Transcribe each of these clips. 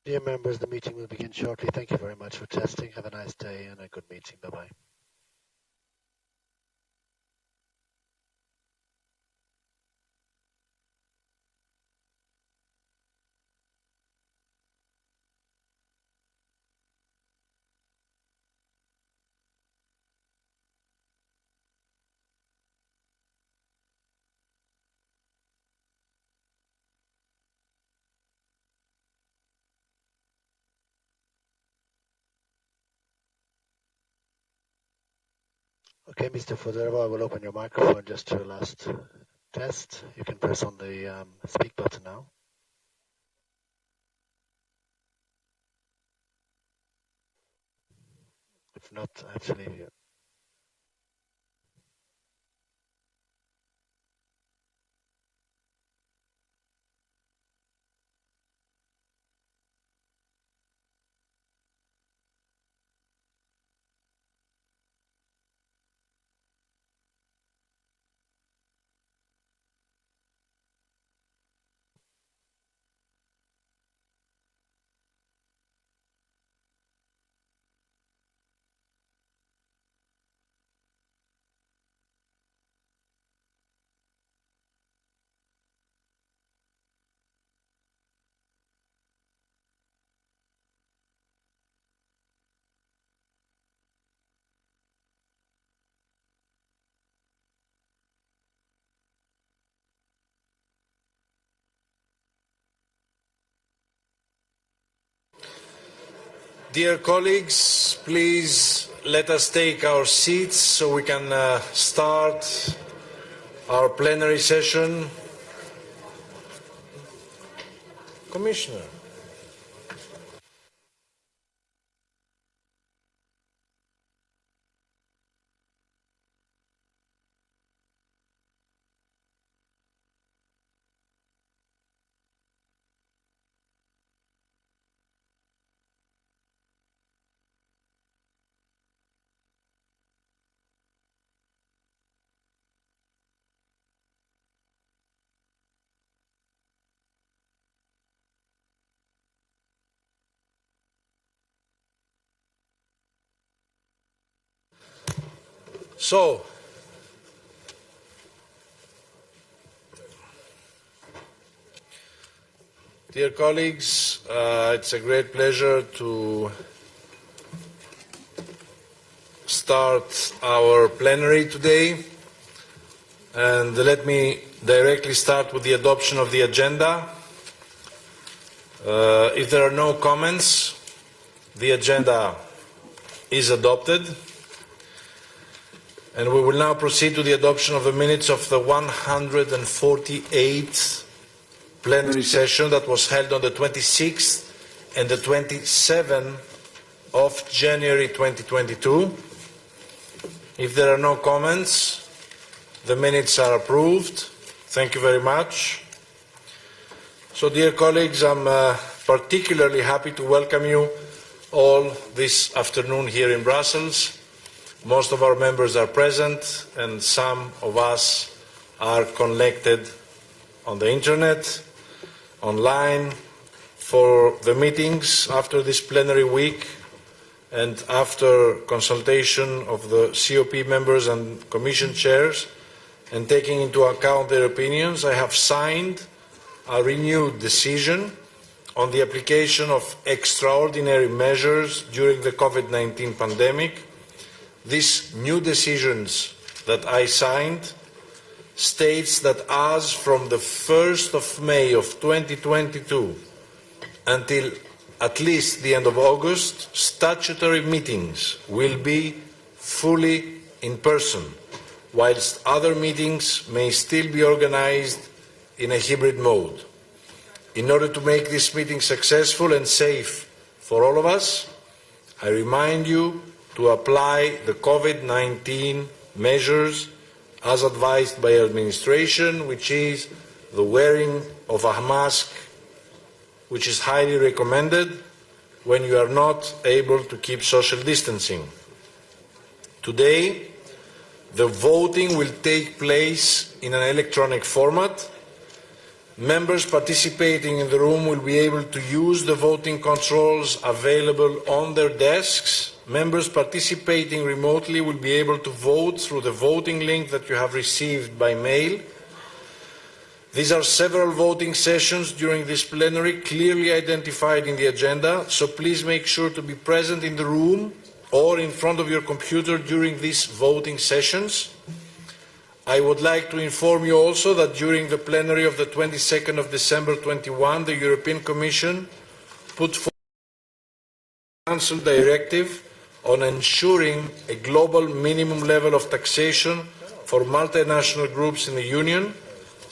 Dear members, the meeting will begin shortly. Thank you very much for testing. Have a nice day and a good meeting. Bye-bye. Okay, Mr. Fodorova, I will open your microphone just to a last test. You can press on the speak button now. If not, I have to leave you. Dear colleagues, please let us take our seats so we can start our plenary session. Commissioner. So, dear colleagues, it's a great pleasure to start our plenary today. And let me directly start with the adoption of the agenda. If there are no comments, the agenda is adopted. And we will now proceed to the adoption of the minutes of the 148th plenary session that was held on the 26th and the 27th of January 2022. If there are no comments, the minutes are approved. Thank you very much. So, dear colleagues, I'm particularly happy to welcome you all this afternoon here in Brussels. Most of our members are present, and some of us are connected on the internet, online, for the meetings after this plenary week and after consultation of the COP members and Commission chairs and taking into account their opinions. I have signed a renewed decision on the application of extraordinary measures during the COVID-19 pandemic. These new decisions that I signed states that as from the 1st of May of 2022 until at least the end of August, statutory meetings will be fully in person, whilst other meetings may still be organized in a hybrid mode. In order to make this meeting successful and safe for all of us, I remind you to apply the COVID-19 measures as advised by administration, which is the wearing of a mask, which is highly recommended when you are not able to keep social distancing. Today, the voting will take place in an electronic format. Members participating in the room will be able to use the voting controls available on their desks. Members participating remotely will be able to vote through the voting link that you have received by mail. These are several voting sessions during this plenary clearly identified in the agenda, so please make sure to be present in the room or in front of your computer during these voting sessions. I would like to inform you also that during the plenary of the 22nd of December 21, the European Commission put forward a Council directive on ensuring a global minimum level of taxation for multinational groups in the Union.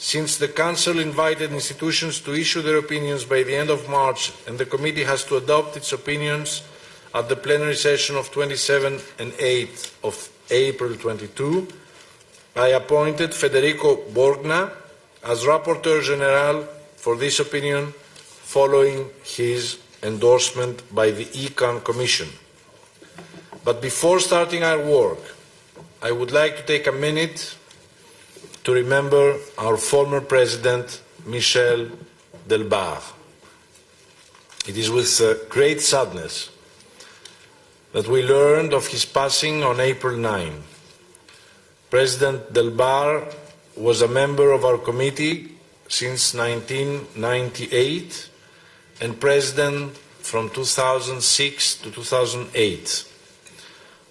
Since the Council invited institutions to issue their opinions by the end of March and the Committee has to adopt its opinions at the plenary session of 27 and 8 of April 22, I appointed Federico Borgna as Rapporteur General for this opinion following his endorsement by the Econ Commission. But before starting our work, I would like to take a minute to remember our former President, Michel Delbare. It is with great sadness that we learned of his passing on April 9. President Delbare was a member of our committee since 1998 and President from 2006 to 2008.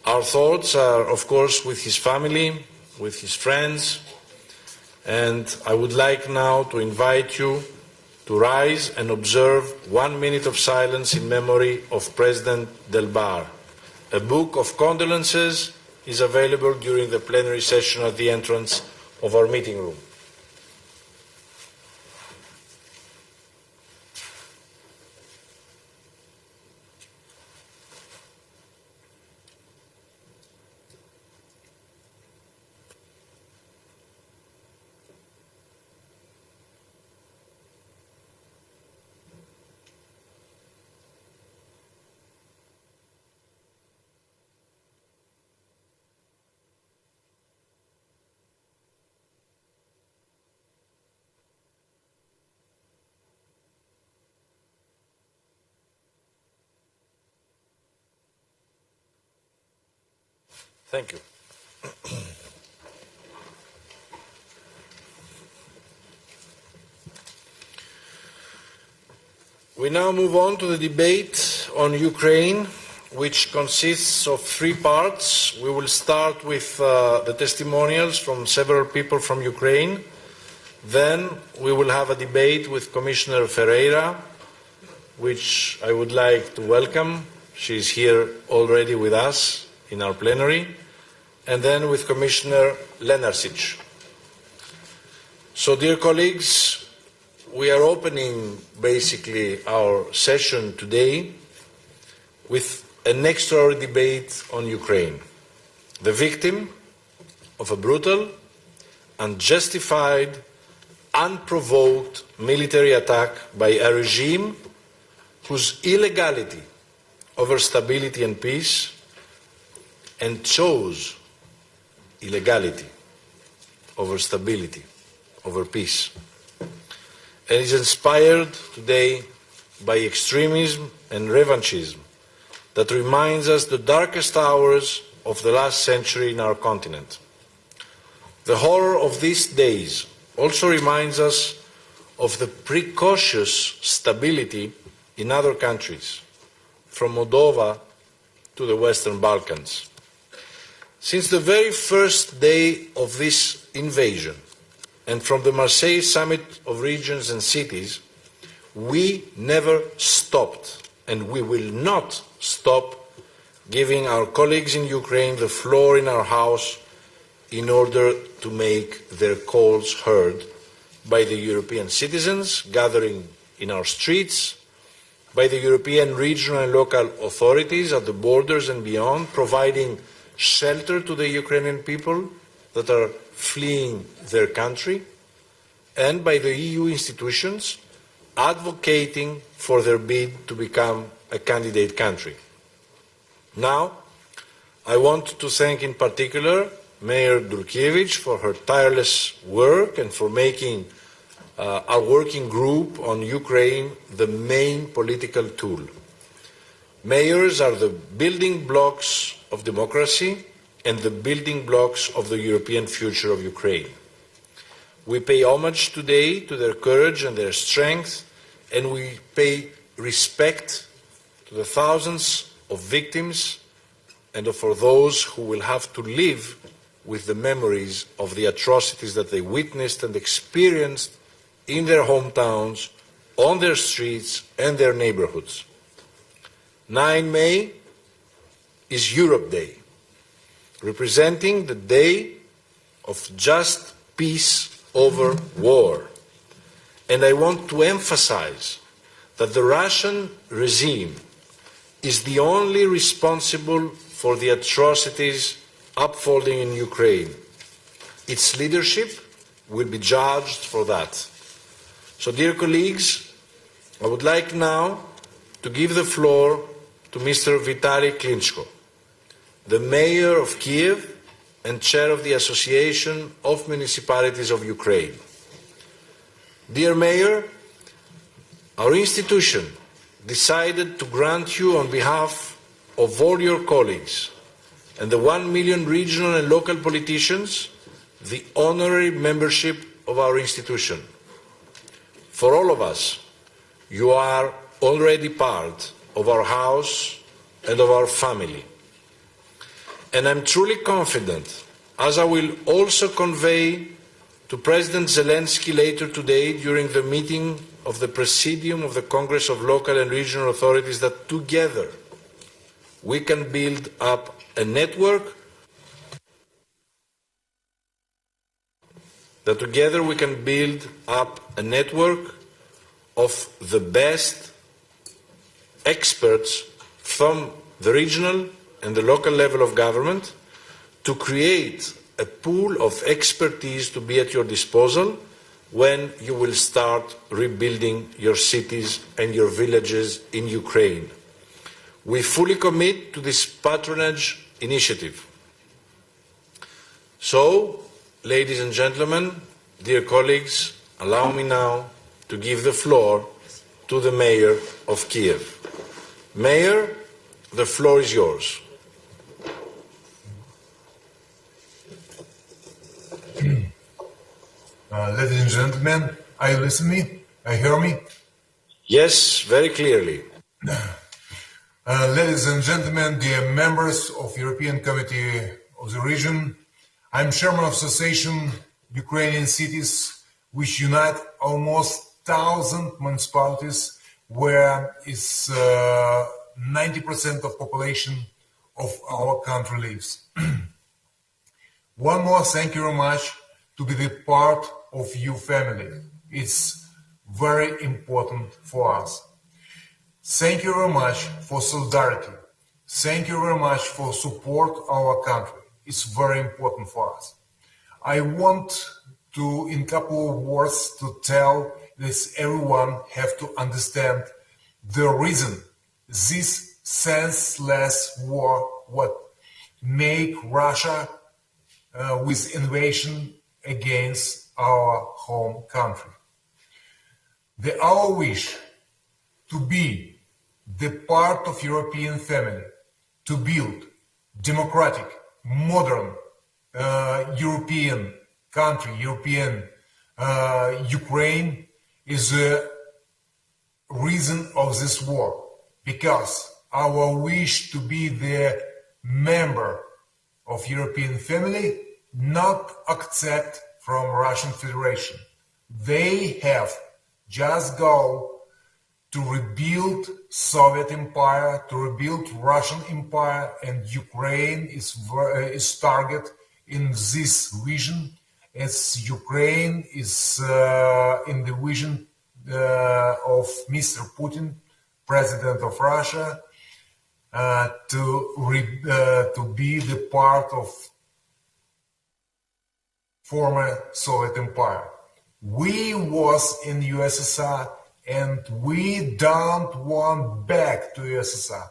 Our thoughts are, of course, with his family, with his friends, and I would like now to invite you to rise and observe 1 minute of silence in memory of President Delbare. A book of condolences is available during the plenary session at the entrance of our meeting room. Thank you. We now move on to the debate on Ukraine, which consists of 3 parts. We will start with the testimonials from several people from Ukraine. Then we will have a debate with Commissioner Ferreira, which I would like to welcome. She is here already with us in our plenary, and then with Commissioner Lenarčič. So, dear colleagues, we are opening basically our session today with an extraordinary debate on Ukraine, the victim of a brutal, unjustified, unprovoked military attack by a regime whose illegality over stability and peace and chose illegality over stability, over peace, and is inspired today by extremism and revanchism that reminds us the darkest hours of the last century in our continent. The horror of these days also reminds us of the precocious stability in other countries, from Moldova to the Western Balkans. Since the very first day of this invasion, and from the Marseille Summit of Regions and Cities, we never stopped, and we will not stop giving our colleagues in Ukraine the floor in our House in order to make their calls heard by the European citizens gathering in our streets, by the European regional and local authorities at the borders and beyond, providing shelter to the Ukrainian people that are fleeing their country, and by the EU institutions advocating for their bid to become a candidate country. Now, I want to thank in particular Mayor Guartieri for her tireless work and for making our working group on Ukraine the main political tool. Mayors are the building blocks of democracy and the building blocks of the European future of Ukraine. We pay homage today to their courage and their strength, and we pay respect to the thousands of victims and for those who will have to live with the memories of the atrocities that they witnessed and experienced in their hometowns, on their streets and their neighborhoods. 9 May is Europe Day, representing the day of just peace over war. And I want to emphasize that the Russian regime is the only responsible for the atrocities unfolding in Ukraine. Its leadership will be judged for that. So, dear colleagues, I would like now to give the floor to Mr. Vitaly Klitschko, the mayor of Kiev and chair of the Association of Municipalities of Ukraine. Dear Mayor, our institution decided to grant you on behalf of all your colleagues and the 1 million regional and local politicians the honorary membership of our institution. For all of us, you are already part of our house and of our family. And I'm truly confident, as I will also convey to President Zelensky later today during the meeting of the Presidium of the Congress of Local and Regional Authorities, that together we can build up a network, of the best experts from the regional and the local level of government to create a pool of expertise to be at your disposal when you will start rebuilding your cities and your villages in Ukraine. We fully commit to this patronage initiative. So, ladies and gentlemen, dear colleagues, allow me now to give the floor to the Mayor of Kiev. Mayor, the floor is yours. Ladies and gentlemen, are you listening me? Are you hear me? Yes, very clearly. Ladies and gentlemen, dear members of European Committee of the Region, I'm chairman of Association Ukrainian Cities, which unite almost 1,000 municipalities, where is 90% of population of our country lives. One more, thank you very much to be the part of your family. It's very important for us. Thank you very much for solidarity. Thank you very much for support our country. It's very important for us. I want to, in a couple of words, to tell this everyone have to understand the reason this senseless war what make Russia with invasion against our home country. Our wish to be the part of European family, to build democratic, modern European country, European Ukraine is the reason of this war, because our wish to be the member of European family not accept from Russian Federation. They have just go to rebuild Soviet Empire, to rebuild Russian Empire, and Ukraine is target in this vision, as Ukraine is in the vision of Mr. Putin, President of Russia, to be the part of former Soviet Empire. We was in USSR and we don't want back to USSR.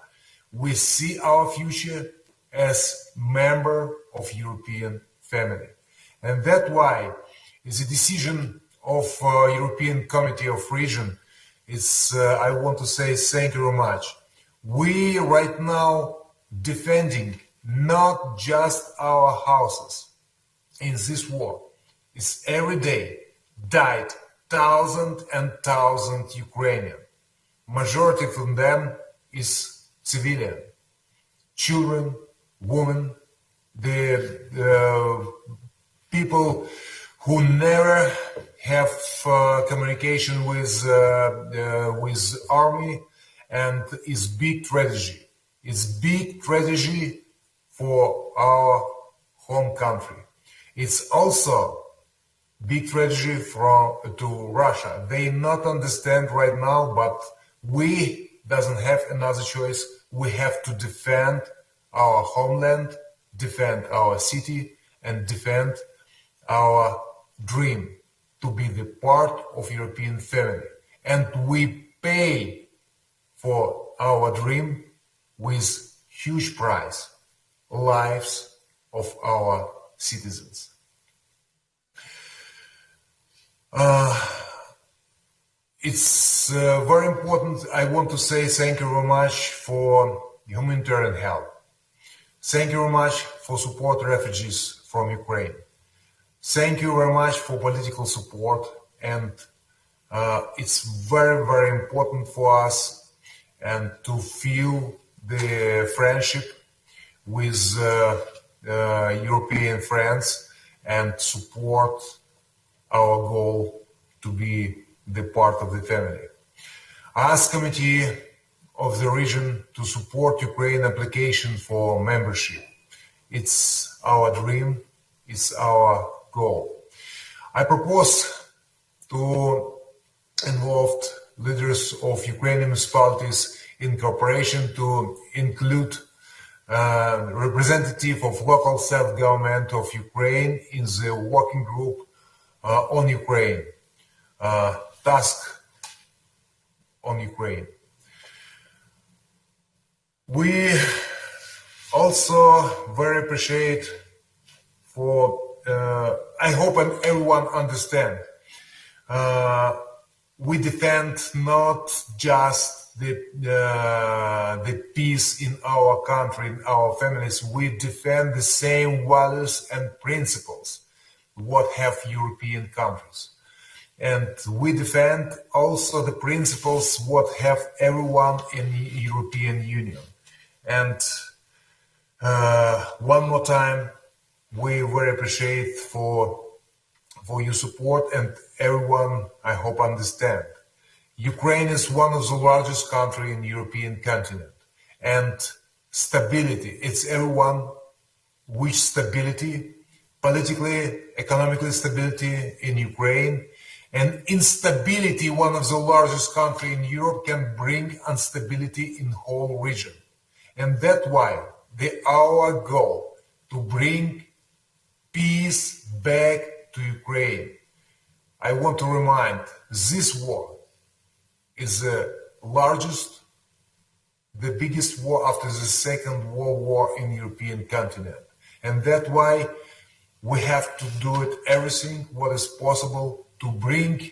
We see our future as member of European family. And that's why the decision of European Committee of Region, I want to say thank you very much. We right now defending not just our houses in this war. It's every day died thousands and thousands Ukrainians. Majority of them is civilian, children, women, the people who never have communication with army, and is big tragedy. It's big tragedy for our home country. It's also big tragedy to Russia. They not understand right now, but we doesn't have another choice. We have to defend our homeland, defend our city, and defend our dream to be the part of European family. And we pay for our dream with huge price, lives of our citizens. It's very important. I want to say thank you very much for humanitarian help. Thank you very much for support refugees from Ukraine. Thank you very much for political support, and it's very, very important for us and to feel the friendship with European friends and support our goal to be the part of the family. I ask Committee of the Region to support Ukraine application for membership. It's our dream, it's our goal. I propose to involve leaders of Ukrainian municipalities in cooperation to include representative of local self-government of Ukraine in the working group on Ukraine, task on Ukraine. We also very appreciate for, I hope and everyone understand, we defend not just the peace in our country, in our families, we defend the same values and principles what have European countries. And we defend also the principles what have everyone in the European Union. And one more time, we very appreciate for your support, and everyone, I hope, understand. Ukraine is one of the largest countries in the European continent, and stability, it's everyone wish stability, politically, economically stability in Ukraine, and instability, one of the largest countries in Europe, can bring instability in whole region. And that's why our goal to bring peace back to Ukraine. I want to remind, this war is the largest, the biggest war after the Second World War in the European continent. And that's why we have to do it everything what is possible to bring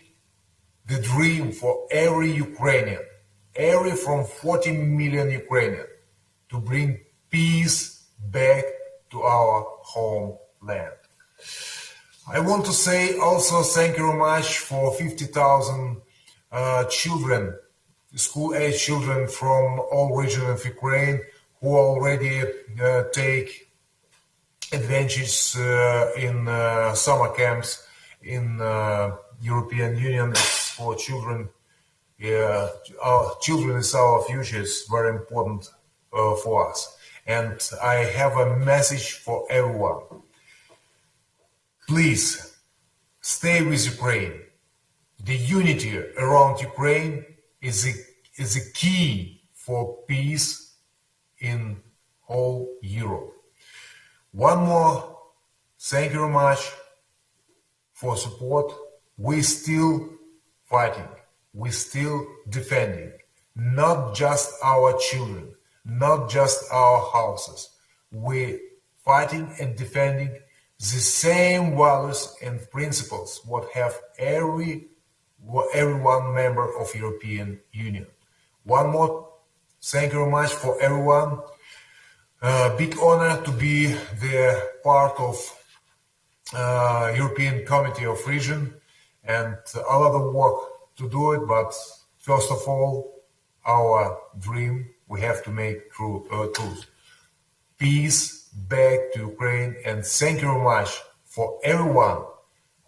the dream for every Ukrainian, from 40 million Ukrainians, to bring peace back to our homeland. I want to say also thank you very much for 50,000 children, school-age children from all regions of Ukraine who already take advantage in summer camps in European Union. For children. Our children is our future. It's very important for us. And I have a message for everyone. Please stay with Ukraine. The unity around Ukraine is a key for peace in whole Europe. One more, thank you very much for support. We still fighting, we still defending, not just our children, not just our houses. We fighting and defending the same values and principles what have every one member of European Union. One more, thank you very much for everyone. Big honor to be the part of European Committee of Region, and a lot of work to do it, but first of all, our dream we have to make true. Peace back to Ukraine, and thank you very much for everyone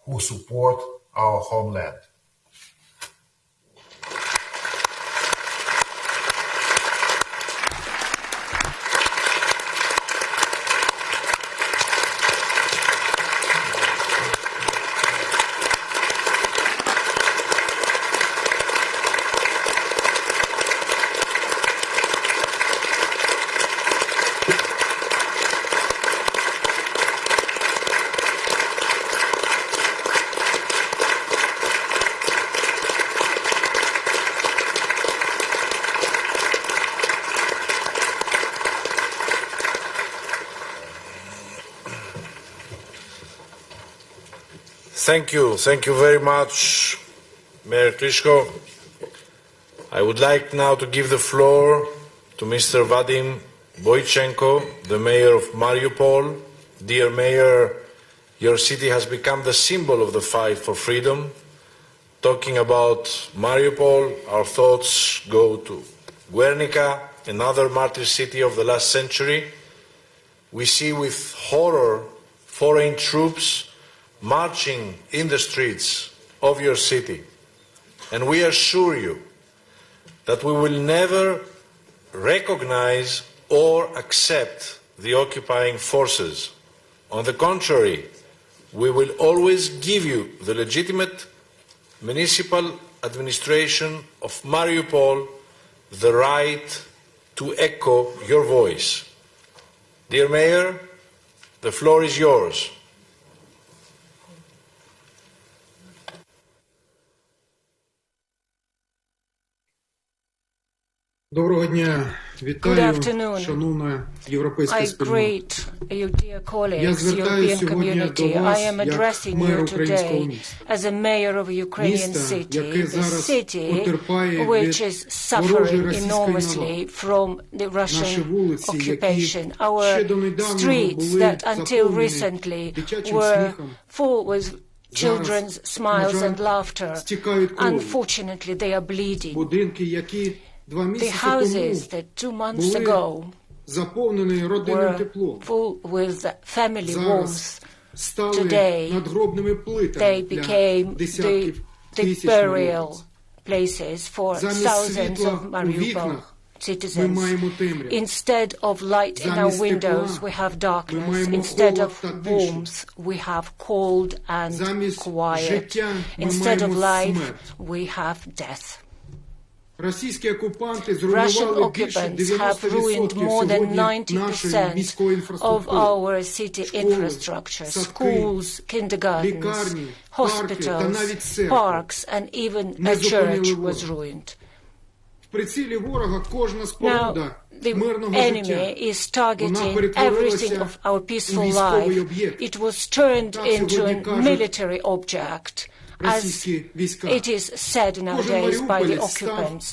who support our homeland. Thank you very much, Mayor Klitschko. I would like now to give the floor to Mr. Vadim Boychenko, the mayor of Mariupol. Dear Mayor, your city has become the symbol of the fight for freedom. Talking about Mariupol, our thoughts go to Guernica, another martyr city of the last century. We see with horror foreign troops marching in the streets of your city. And we assure you that we will never recognize or accept the occupying forces. On the contrary, we will always give you the legitimate municipal administration of Mariupol the right to echo your voice. Dear Mayor, the floor is yours. Доброго дня, вітаю, шановна європейська спільнота. Я звертаюся сьогодні до вас як мер українського міста. Міста, яке зараз потерпає від ворожої російської навали. Наші вулиці, які ще донедавна були заповнені дитячим сміхом, children's smiles and laughter. Unfortunately, they are bleeding. The houses that 2 months ago were full with family warmth, today they became the burial places for thousands of Mariupol citizens. Instead of light in our windows, we have darkness. Instead of warmth, we have cold and quiet. Instead of life, we have death. Russian occupants have ruined more than 90% of our city infrastructure, schools, kindergartens, hospitals, parks, and even a church was ruined. Now, the enemy is targeting everything of our peaceful life. It was turned into a military object, as it is said nowadays by the occupants.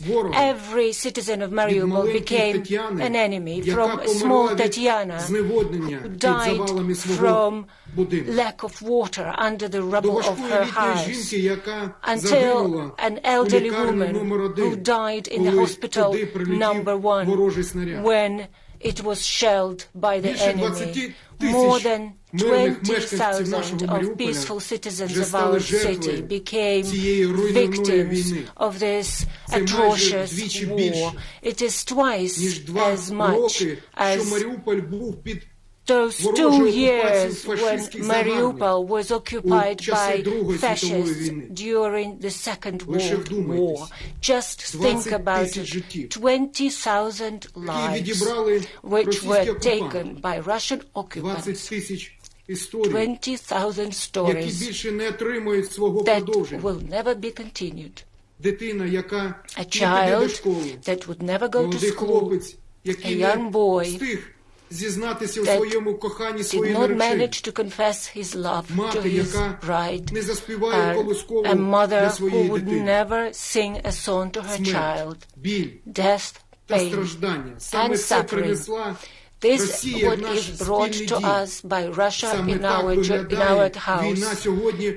Every citizen of Mariupol became an enemy, from small Tatiana, who died from lack of water under the rubble of her house, until an elderly woman who died in the hospital #1 when it was shelled by the enemy. More than 20,000 of peaceful citizens of our city became victims of this atrocious war. It is twice as much as those 2 years when Mariupol was occupied by fascists during the Second World War. Just think about it. 20,000 lives which were taken by Russian occupants. 20,000 stories that will never be continued. A child that would never go to school, a young boy that did not manage to confess his love to his bride, a mother who would never sing a song to her child, death, pain, and suffering. This is what is brought to us by Russia in our house.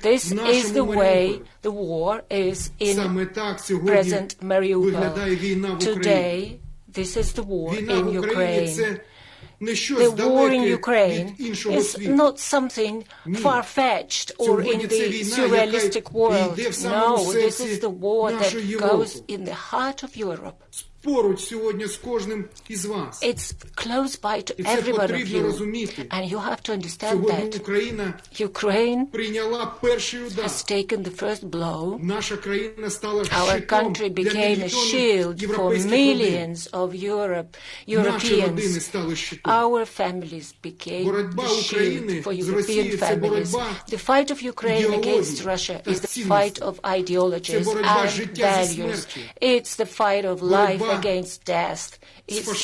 This is the way the war is in present Mariupol. Today, this is the war in Ukraine. The war in Ukraine is not something far-fetched or in the surrealistic world. No, this is the war that goes in the heart of Europe. It's close by to every one of you, and you have to understand that Ukraine has taken the first blow. Our country became a shield for millions of Europeans. Our families became the shield for European families. The fight of Ukraine against Russia is the fight of ideologies and values. It's the fight of life against death. It's the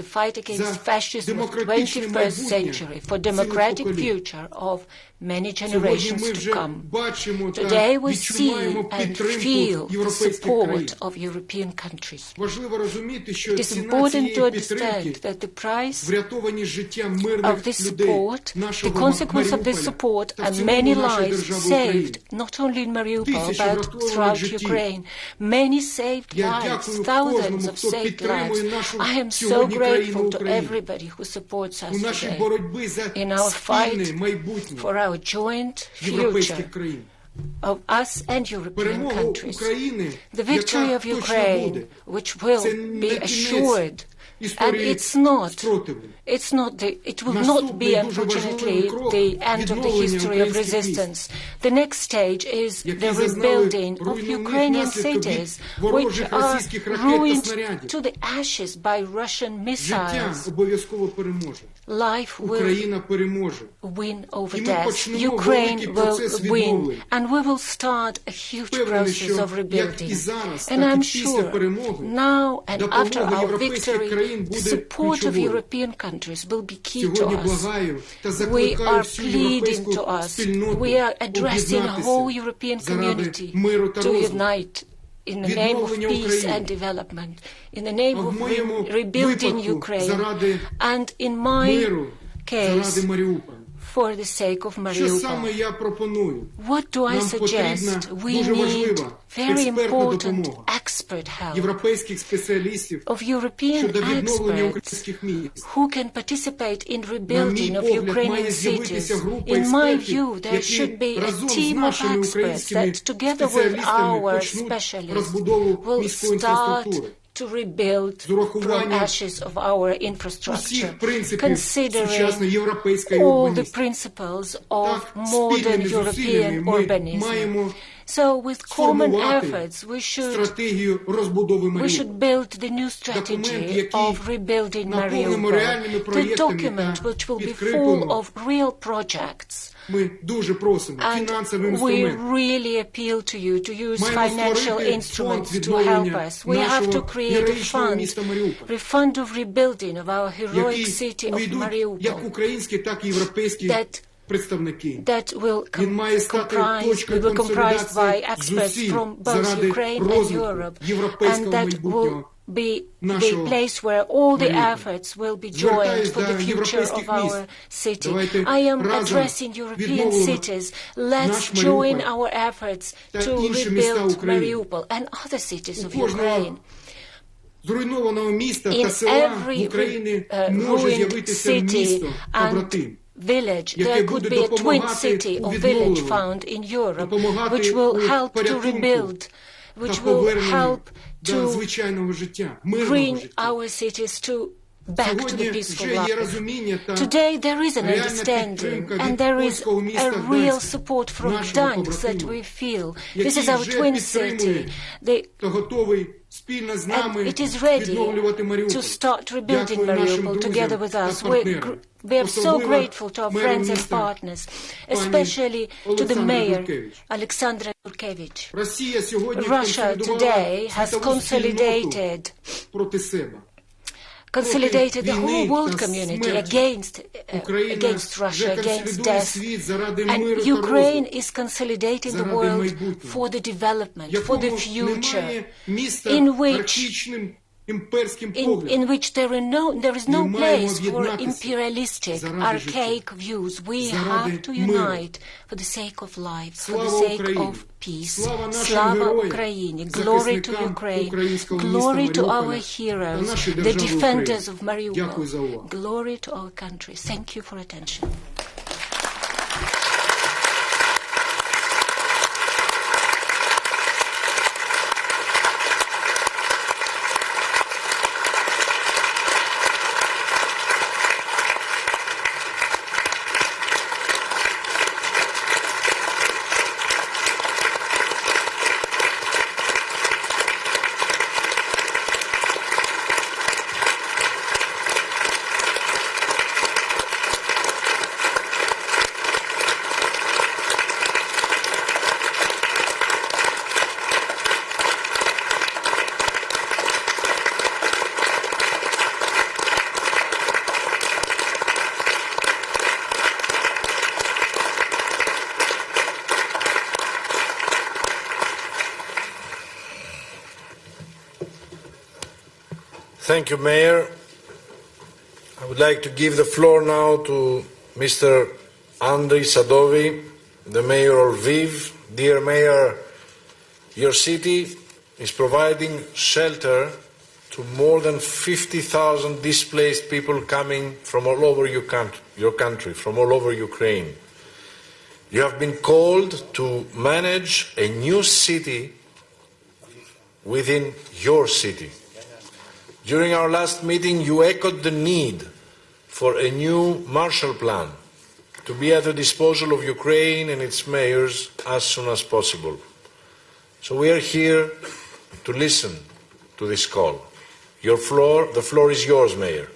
fight against fascism of the 21st century for democratic future of many generations to come. Today we see and feel the support of European countries. It is important to understand that the price of this support, the consequence of this support, are many lives saved, not only in Mariupol, but throughout Ukraine. Many saved lives, thousands of saved lives. I am so grateful to everybody who supports us today in our fight for our joint future of us and European countries. The victory of Ukraine, which will be assured, and it will not be, unfortunately, the end of the history of resistance. The next stage is the rebuilding of Ukrainian cities, which are ruined to the ashes by Russian missiles. Life will win over death. Ukraine will win, and we will start a huge process of rebuilding. And I'm sure now and after our victory, the support of European countries will be key to us. We are pleading to us. We are addressing the whole European community to unite in the name of peace and development, in the name of rebuilding Ukraine, and in my case, for the sake of Mariupol. What do I suggest? We need very important expert help of European experts who can participate in rebuilding of Ukrainian cities. In my view, there should be a team of experts that, together with our specialists, will start to rebuild from ashes of our infrastructure, considering all the principles of modern European urbanism. So with common efforts, we should build the new strategy of rebuilding Mariupol, the document which will be full of real projects. And we really appeal to you to use financial instruments to help us. We have to create a fund of rebuilding of our heroic city of Mariupol that will be comprised by experts from both Ukraine and Europe, and that will be the place where all the efforts will be joined for the future of our city. I am addressing European cities. Let's join our efforts to rebuild Mariupol and other cities of Ukraine. In every ruined city and village, there could be a twin city or village found in Europe, which will help to rebuild, which will help to bring our cities back to the peaceful life. Today there is an understanding and there is a real support from Gdansk that we feel. This is our twin city. And it is ready to start rebuilding Mariupol together with us. We are so grateful to our friends and partners, especially to the mayor, Alexander Guartieri. Russia today has consolidated consolidated the whole world community against Russia, against death. And Ukraine is consolidating the world for the development, for the future, in which there is no place for imperialistic, archaic views. We have to unite for the sake of life, for the sake of peace. Slava Ukraini, glory to Ukraine, glory to our heroes, the defenders of Mariupol, glory to our country. Thank you for attention. Thank you, Mayor. I would like to give the floor now to Mr. Andriy Sadovi, the Mayor of Lviv. Dear Mayor, your city is providing shelter to more than 50,000 displaced people coming from all over your country, from all over Ukraine. You have been called to manage a new city within your city. During our last meeting, you echoed the need for a new Marshall Plan to be at the disposal of Ukraine and its mayors as soon as possible. So we are here to listen to this call. The floor is yours, Mayor.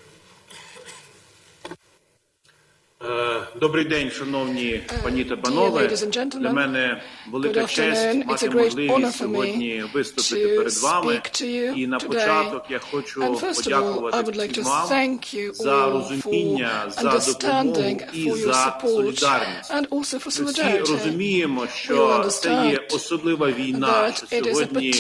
Добрий день, шановні пані та панове. Для мене велика честь мати можливість сьогодні виступити перед вами. І на початок я хочу подякувати всім вам за розуміння, за допомогу і за солідарність. Ми всі розуміємо, що це є особлива війна, що сьогодні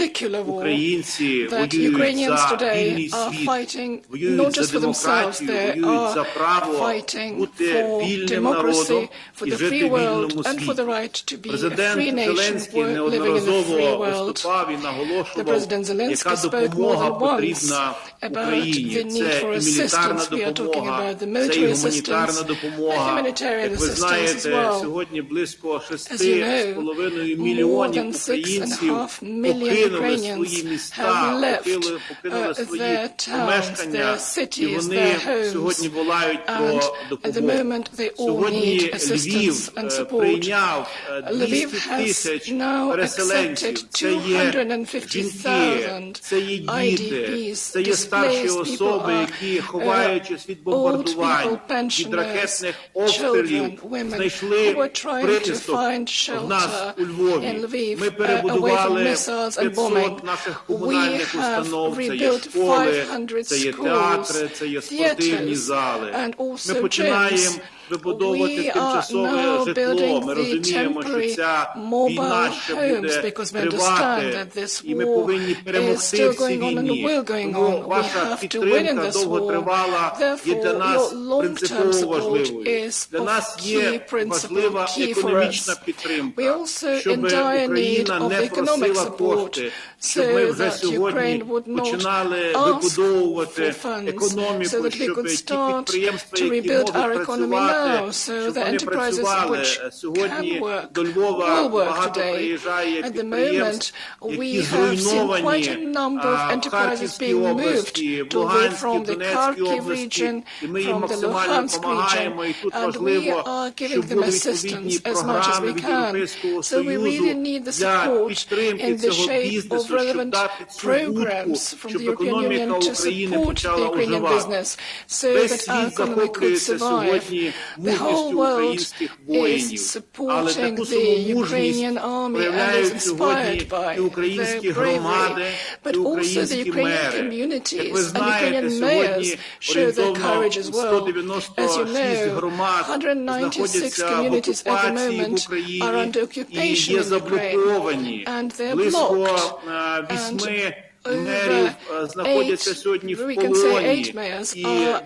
українці воюють за вільний світ, воюють за демократію, воюють за право бути вільним народом і жити в вільному світі. Президент Зеленський неодноразово виступав і наголошував, яка допомога потрібна Україні. Це і мілітарна допомога, це і гуманітарна допомога. Як ви знаєте, сьогодні близько 6,5 мільйонів українців покинули свої міста, покинули свої помешкання, і вони сьогодні волають про допомогу. Сьогодні Львів прийняв 200 тисяч переселенців. Це є жінки, це є діти, це є старші особи, які, ховаючись від бомбардувань, від ракетних обстрілів, знайшли прихисток в нас у Львові. Ми перебудували 500 наших комунальних установ, це є школи, це є театри, це є спортивні зали. Ми починаємо вибудовувати тимчасове житло. Ми розуміємо, що ця війна ще буде тривати, і ми повинні перемогти в цій війні. Тому ваша підтримка довготривала є для нас принципово важливою. Для нас є важлива економічна підтримка, щоб Україна не просила кошти, щоб ми вже сьогодні починали вибудовувати економіку, щоб ті підприємства, які можуть працювати, щоб вони працювали. Сьогодні до Львова багато приїжджає підприємств, які зруйновані в Харківській області, в Луганській, Донецькій області. І ми їм максимально допомагаємо. І тут важливо, щоб були відповідні програми від Європейського Союзу для підтримки цього бізнесу, щоб дати цю вудку, щоб економіка України почала оживати. Весь світ захоплюється сьогодні the whole world is supporting the Ukrainian army and is inspired by their bravery, but also the Ukrainian communities and Ukrainian mayors show their courage as well. As you know, 196 communities at the moment are under occupation in Ukraine, and they're blocked. And over 8 mayors are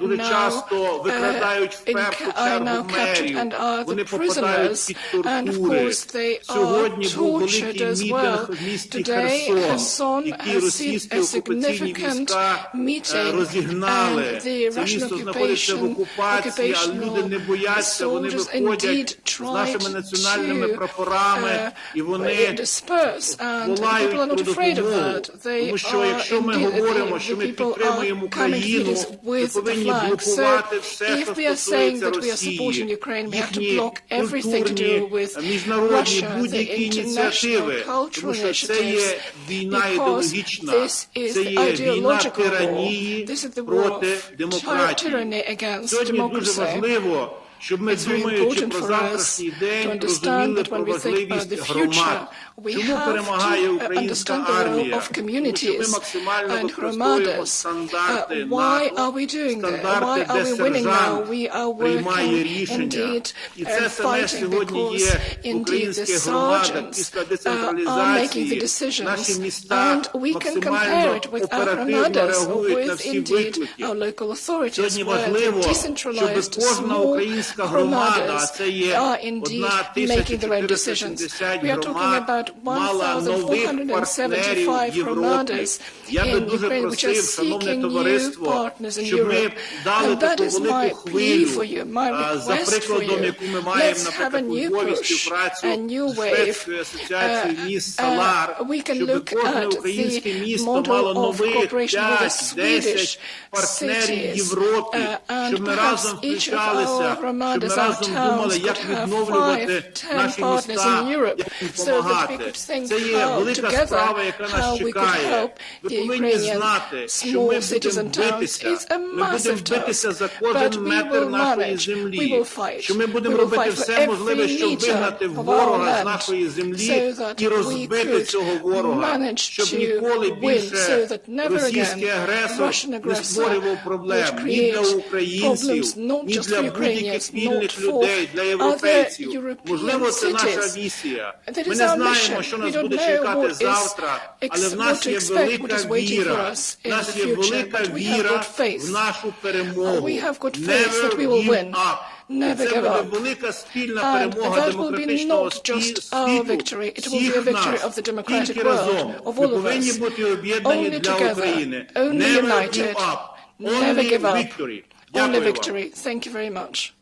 now captured and are the prisoners, and of course they are tortured as well. Today, Kherson has seen a significant meeting, and the Russian occupational soldiers indeed tried to disperse, and people are not afraid of that. They the people are coming to this with the flag. So if we are saying that we are supporting Ukraine, we have to block everything to do with Russia, the international cultural initiatives, because this is the ideological war. This is the war of tyranny against democracy. It's very important for us to understand that when we think about the future, we have to understand the role of communities and Hromadas. Why are we doing that? Why are we winning now? We are working indeed and fighting because indeed the sergeants are making the decisions, and we can compare it with our Hromadas, with indeed our local authorities, where the decentralized small Hromadas are indeed making the right decisions. We are talking about 1,475 Hromadas in Ukraine, which are seeking new partners in Europe. And that is my plea for you, my request for you. Let's have a new push, a new wave. We can look at the model of cooperation with the Swedish cities, and perhaps each of our Hromadas, our towns, could have 5-10 partners in Europe, so that we could think together how we could help the Ukrainian small cities and towns. It's a massive task, but we will manage. We will fight. We will fight for every meter of our land, so that we could manage to win, so that never again Russian aggressor would create problems not just for Ukrainians, not for other European cities. That is our mission. We don't know what to expect, what is waiting for us in the future, but we have got faith. We have got faith that we will win. Never give up. And that will be not just our victory, it will be a victory of the democratic world, of all of us. Only together, only united, never give up. Only victory. Thank you very much.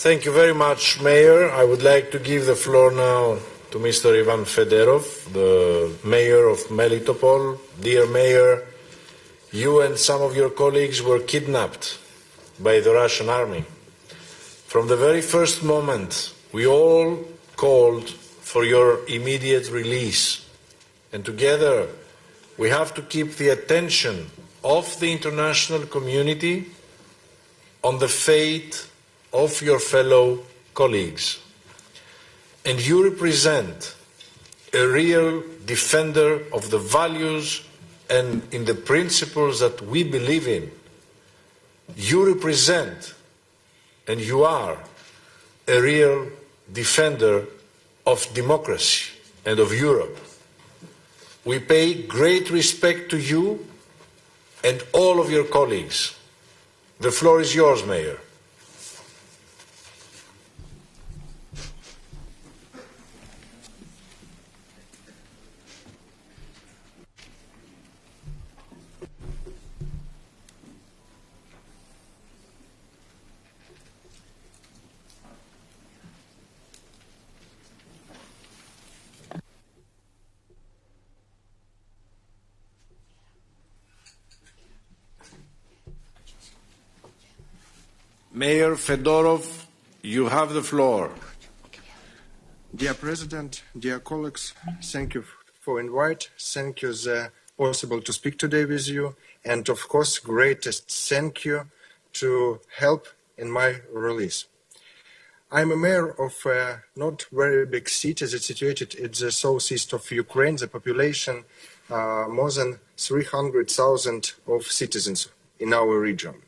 Thank you very much, Mayor. I would like to give the floor now to Mr. Ivan Fedorov, the Mayor of Melitopol. Dear Mayor, you and some of your colleagues were kidnapped by the Russian army. From the very first moment, we all called for your immediate release. And together, we have to keep the attention of the international community on the fate of your fellow colleagues. And you represent a real defender of the values and in the principles that we believe in. You represent, and you are, a real defender of democracy and of Europe. We pay great respect to you and all of your colleagues. The floor is yours, Mayor. Mayor Fedorov, you have the floor. Dear President, dear colleagues, thank you for invite. Thank you that possible to speak today with you. And of course, greatest thank you to help in my release. I'm a mayor of a not very big city that's situated in the southeast of Ukraine. The population, more than 300,000 of citizens in our region.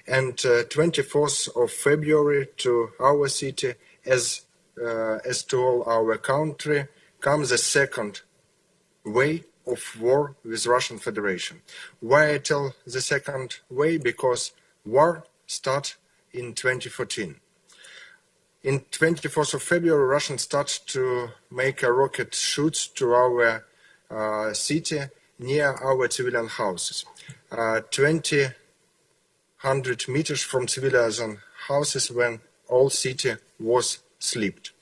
And 24th of February to our city, as to all our country, comes the second wave of war with Russian Federation. Why I tell the second wave? Because war started in 2014. In 24th of February, Russians start to make a rocket shoots to our city near our civilian houses. 200 meters from civilian houses when all city was slept.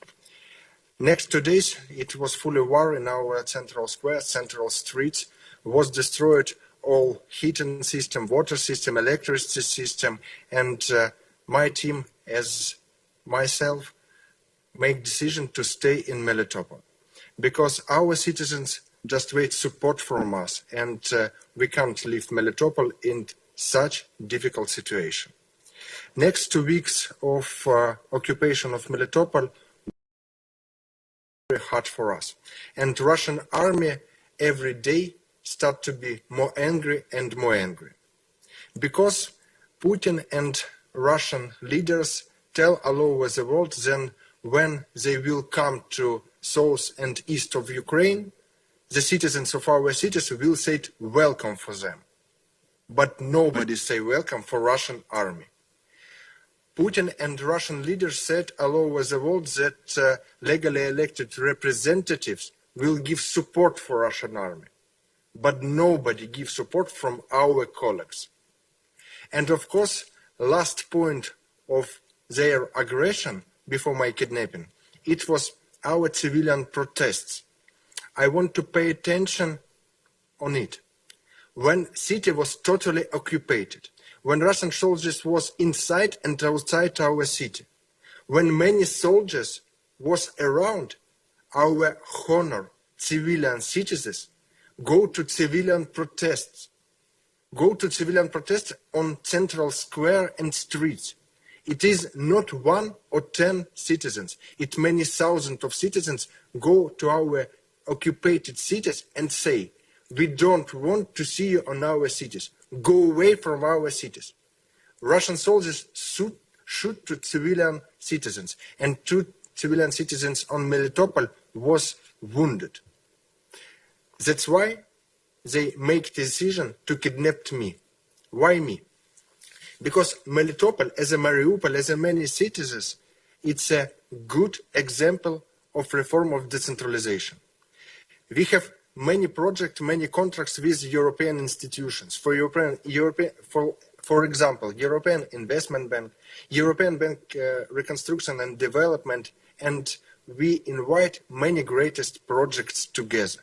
Next 2 days, it was fully war in our central square, central streets, was destroyed all heating system, water system, electricity system, and my team, as myself, make decision to stay in Melitopol because our citizens just wait support from us, and we can't leave Melitopol in such difficult situation. Next 2 weeks of occupation of Melitopol very hard for us, and Russian army every day start to be more angry and more angry because Putin and Russian leaders tell all over the world then when they will come to south and east of Ukraine, the citizens of our cities will say welcome for them. But nobody say welcome for Russian army. Putin and Russian leaders said all over the world that legally elected representatives will give support for Russian army. But nobody gives support from our colleagues. And of course, last point of their aggression before my kidnapping, it was our civilian protests. I want to pay attention on it. When city was totally occupied, when Russian soldiers was inside and outside our city, when many soldiers was around our honor, civilian citizens, go to civilian protests on central square and streets. It is not 1 or 10 citizens. It many thousands of citizens go to our occupied cities and say, we don't want to see you on our cities. Go away from our cities. Russian soldiers shoot to civilian citizens, and 2 civilian citizens on Melitopol was wounded. That's why they make decision to kidnap me. Why me? Because Melitopol, as a Mariupol, as a many cities, it's a good example of reform of decentralization. We have many projects, many contracts with European institutions. For example, European Investment Bank, European Bank Reconstruction and Development, and we invite many greatest projects together.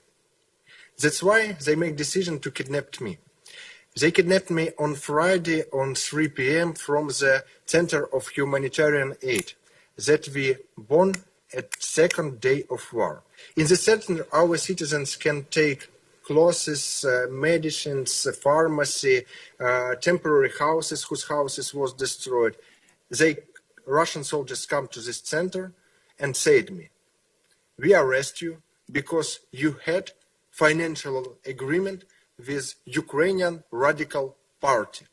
That's why they make decision to kidnap me. They kidnapped me on Friday on 3 p.m. from the Center of Humanitarian Aid that we born at second day of war. In the center, our citizens can take clothes, medicines, pharmacy, temporary houses whose houses was destroyed. Russian soldiers come to this center and said me, we arrest you because you had financial agreement with Ukrainian Radical Party.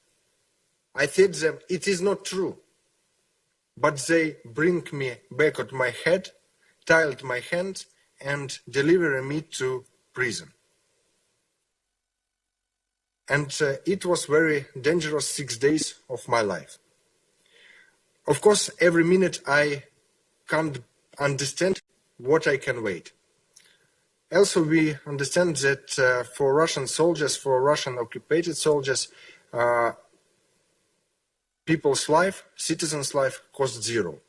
I said them, it is not true. But they bring me back on my head, tied my hands, and deliver me to prison. And it was very dangerous 6 days of my life. Of course, every minute I can't understand what I can wait. Also, we understand that for Russian soldiers, for Russian occupied soldiers, people's life, citizens' life cost zero.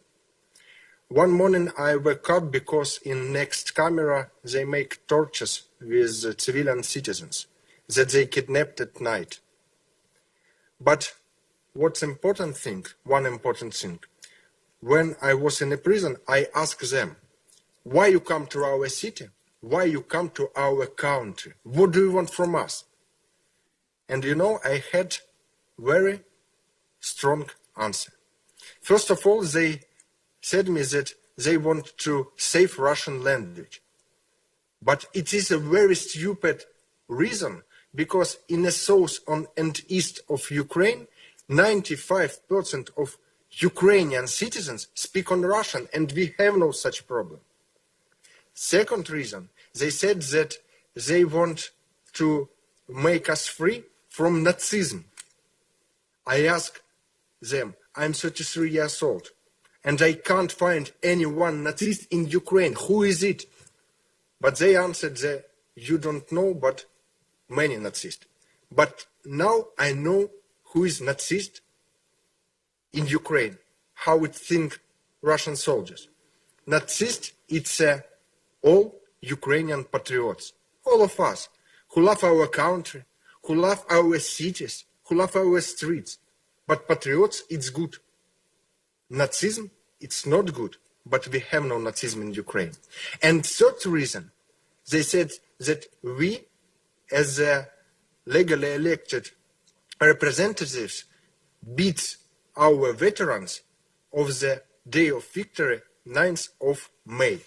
One morning I woke up because in next camera they make tortures with civilian citizens that they kidnapped at night. But one important thing. When I was in a prison, I asked them, why you come to our city? Why you come to our country? What do you want from us? And you know, I had very strong answer. First of all, they said me that they want to save Russian language. But it is a very stupid reason, because in the south and east of Ukraine, 95% of Ukrainian citizens speak on Russian, and we have no such problem. Second reason, they said that they want to make us free from Nazism. I asked them, I'm 33 years old, and I can't find anyone Nazist in Ukraine. Who is it? But they answered that you don't know, but many Nazists. But now I know who is Nazist in Ukraine, how it think Russian soldiers. Nazist, it's all Ukrainian patriots, all of us, who love our country, who love our cities, who love our streets. But patriots, it's good. Nazism, it's not good, but we have no Nazism in Ukraine. And third reason, they said that we, as legally elected representatives, beat our veterans of the day of victory, 9th of May.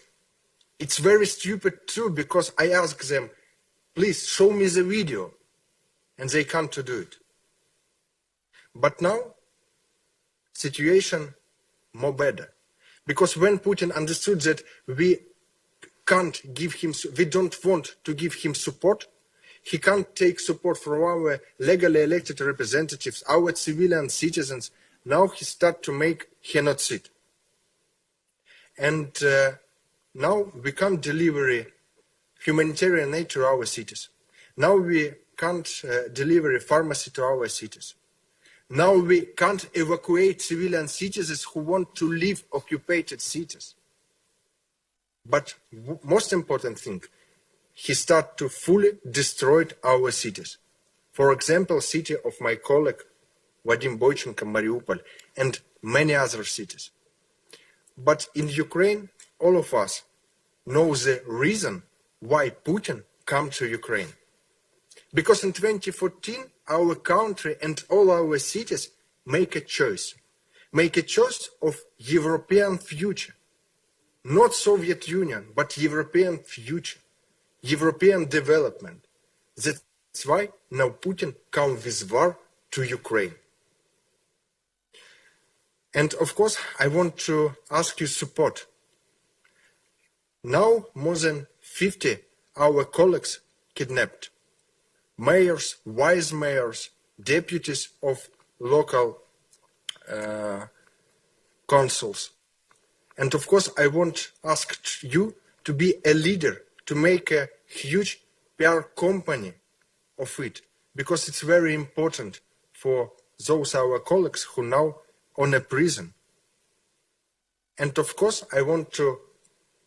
It's very stupid too, because I asked them, please show me the video, and they can't do it. But now, situation more better, because when Putin understood that we don't want to give him support, he can't take support from our legally elected representatives, our civilian citizens. Now he starts to make genocide. And now we can't deliver humanitarian aid to our cities. Now we can't deliver a pharmacy to our cities. Now we can't evacuate civilian citizens who want to leave occupied cities. But most important thing, he started to fully destroy our cities. For example, city of my colleague, Vadim Boychenko, Mariupol, and many other cities. But in Ukraine, all of us know the reason why Putin came to Ukraine. Because in 2014, our country and all our cities make a choice of European future. Not Soviet Union, but European future, European development. That's why now Putin comes with war to Ukraine. And of course, I want to ask you support. Now more than 50 our colleagues kidnapped. Mayors, vice mayors, deputies of local councils. And of course, I want to ask you to be a leader, to make a huge PR company of it, because it's very important for those our colleagues who now on a prison. And of course, I want to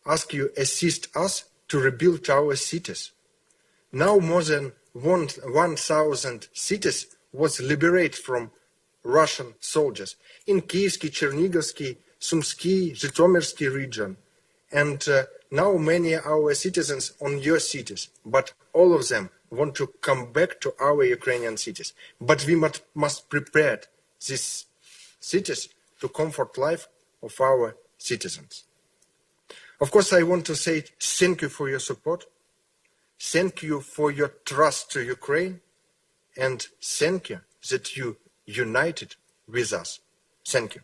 ask you assist us to rebuild our cities. Now more than 1,000 cities was liberated from Russian soldiers in Kievsky, Chernigovsky, Sumsky, Zhytomyrsky region. And now many our citizens on your cities, but all of them want to come back to our Ukrainian cities. But we must prepare these cities to comfort life of our citizens. Of course, I want to say thank you for your support. Thank you for your trust to Ukraine. And thank you that you united with us. Thank you.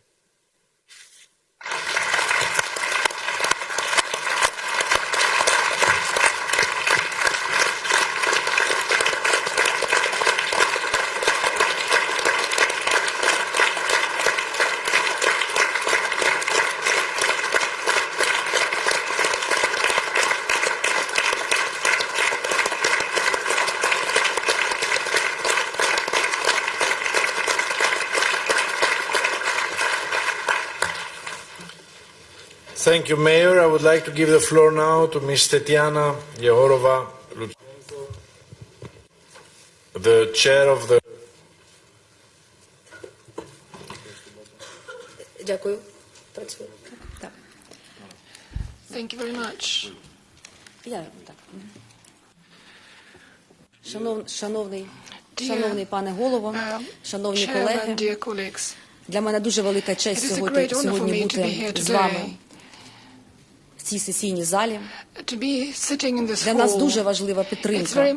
Thank you, Mayor. I would like to give the floor now to Ms. Tetiana Yehorova, the chair of the Дякую. Працюю. Thank you very much. Шановний пане голово, шановні колеги, для мене дуже велика честь сьогодні бути з вами в цій сесійній залі. Для нас дуже важлива підтримка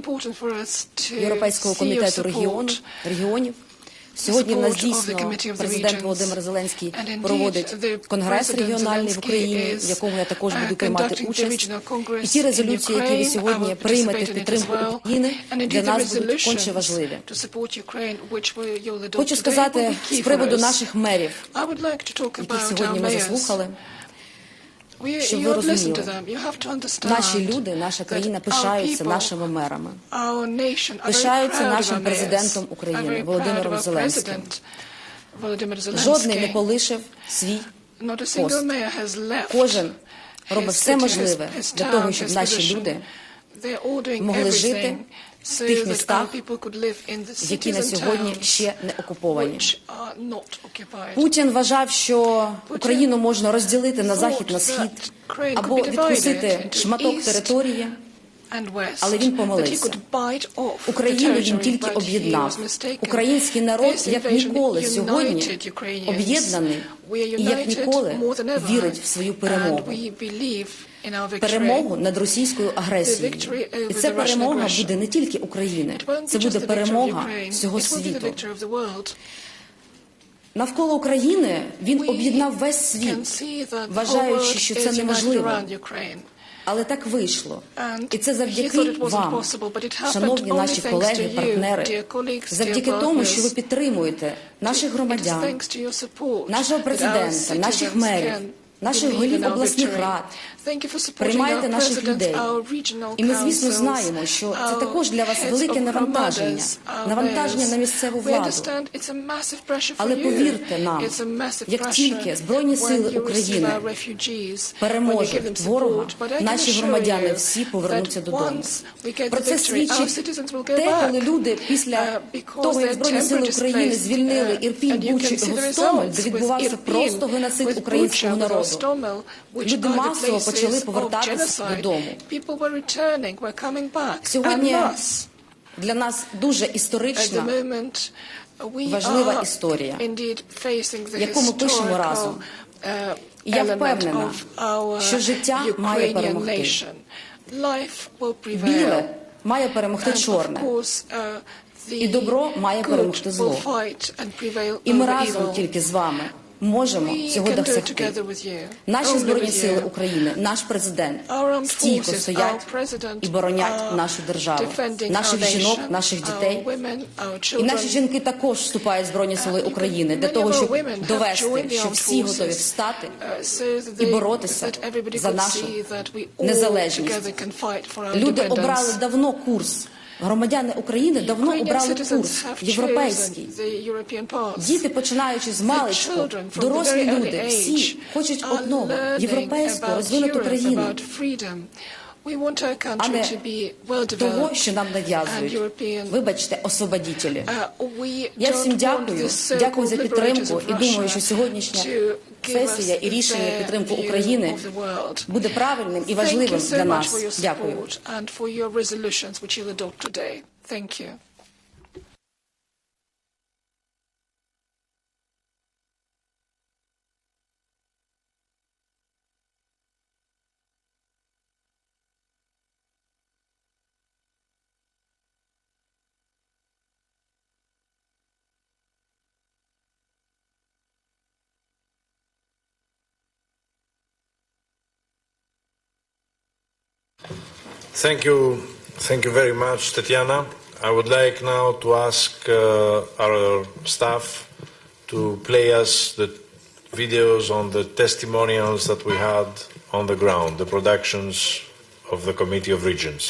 Європейського комітету регіонів. Сьогодні в нас дійсно президент Володимир Зеленський проводить конгрес регіональний в Україні, в якому я також буду приймати участь. І ті резолюції, які ви сьогодні приймете в підтримку України, для нас будуть конче важливі. Хочу сказати з приводу наших мерів, яких сьогодні ми заслухали, щоб ви розуміли, наші люди, наша країна пишаються нашими мерами, пишаються нашим президентом України Володимиром Зеленським. Жодний не полишив свій пост. Кожен робить все можливе для того, щоб наші люди могли жити в тих містах, які на сьогодні ще не окуповані. Путін вважав, що Україну можна розділити на захід, на схід, або відкусити шматок території, але він помилився. Україну він тільки об'єднав. Український народ, як ніколи сьогодні, об'єднаний і як ніколи вірить в свою перемогу. Перемогу над російською агресією. І ця перемога буде не тільки України, це буде перемога всього світу. Навколо України він об'єднав весь світ, вважаючи, що це неможливо. Але так вийшло. І це завдяки вам, шановні наші колеги, партнери, завдяки тому, що ви підтримуєте наших громадян, нашого президента, наших мерів, наших голів обласних рад, приймаєте наших людей. І ми, звісно, знаємо, що це також для вас велике навантаження, навантаження на місцеву владу. Але повірте нам, як тільки Збройні сили України переможуть ворога, наші громадяни всі повернуться додому. Про це свідчить те, коли люди після того, як Збройні сили України звільнили Ірпінь, Бучу і Гостомель, де відбувався просто геноцид українського народу, люди масово почали повертатися додому. Сьогодні для нас дуже історична, важлива історія, яку ми пишемо разом. І я впевнена, що життя має перемогти. Біле має перемогти чорне. І добро має перемогти зло. І ми разом тільки з вами можемо цього досягти. Наші Збройні сили України, наш президент стійко стоять і боронять нашу державу, наших жінок, наших дітей. І наші жінки також вступають в Збройні сили України для того, щоб довести, що всі готові встати і боротися за нашу незалежність. Люди обрали давно курс. Громадяни України давно обрали курс європейський. Діти, починаючи з маличку, дорослі люди, всі хочуть одного – європейську, розвинуту країну, а не того, що нам нав'язують. Вибачте, освободітелі. Я всім дякую за підтримку і думаю, що сьогоднішня сесія і рішення підтримки України буде правильним і важливим для нас. Дякую. Thank you very much, Tatiana. I would like now to ask our staff to play us the videos on the testimonials that we had on the ground, the productions of the Committee of Regions.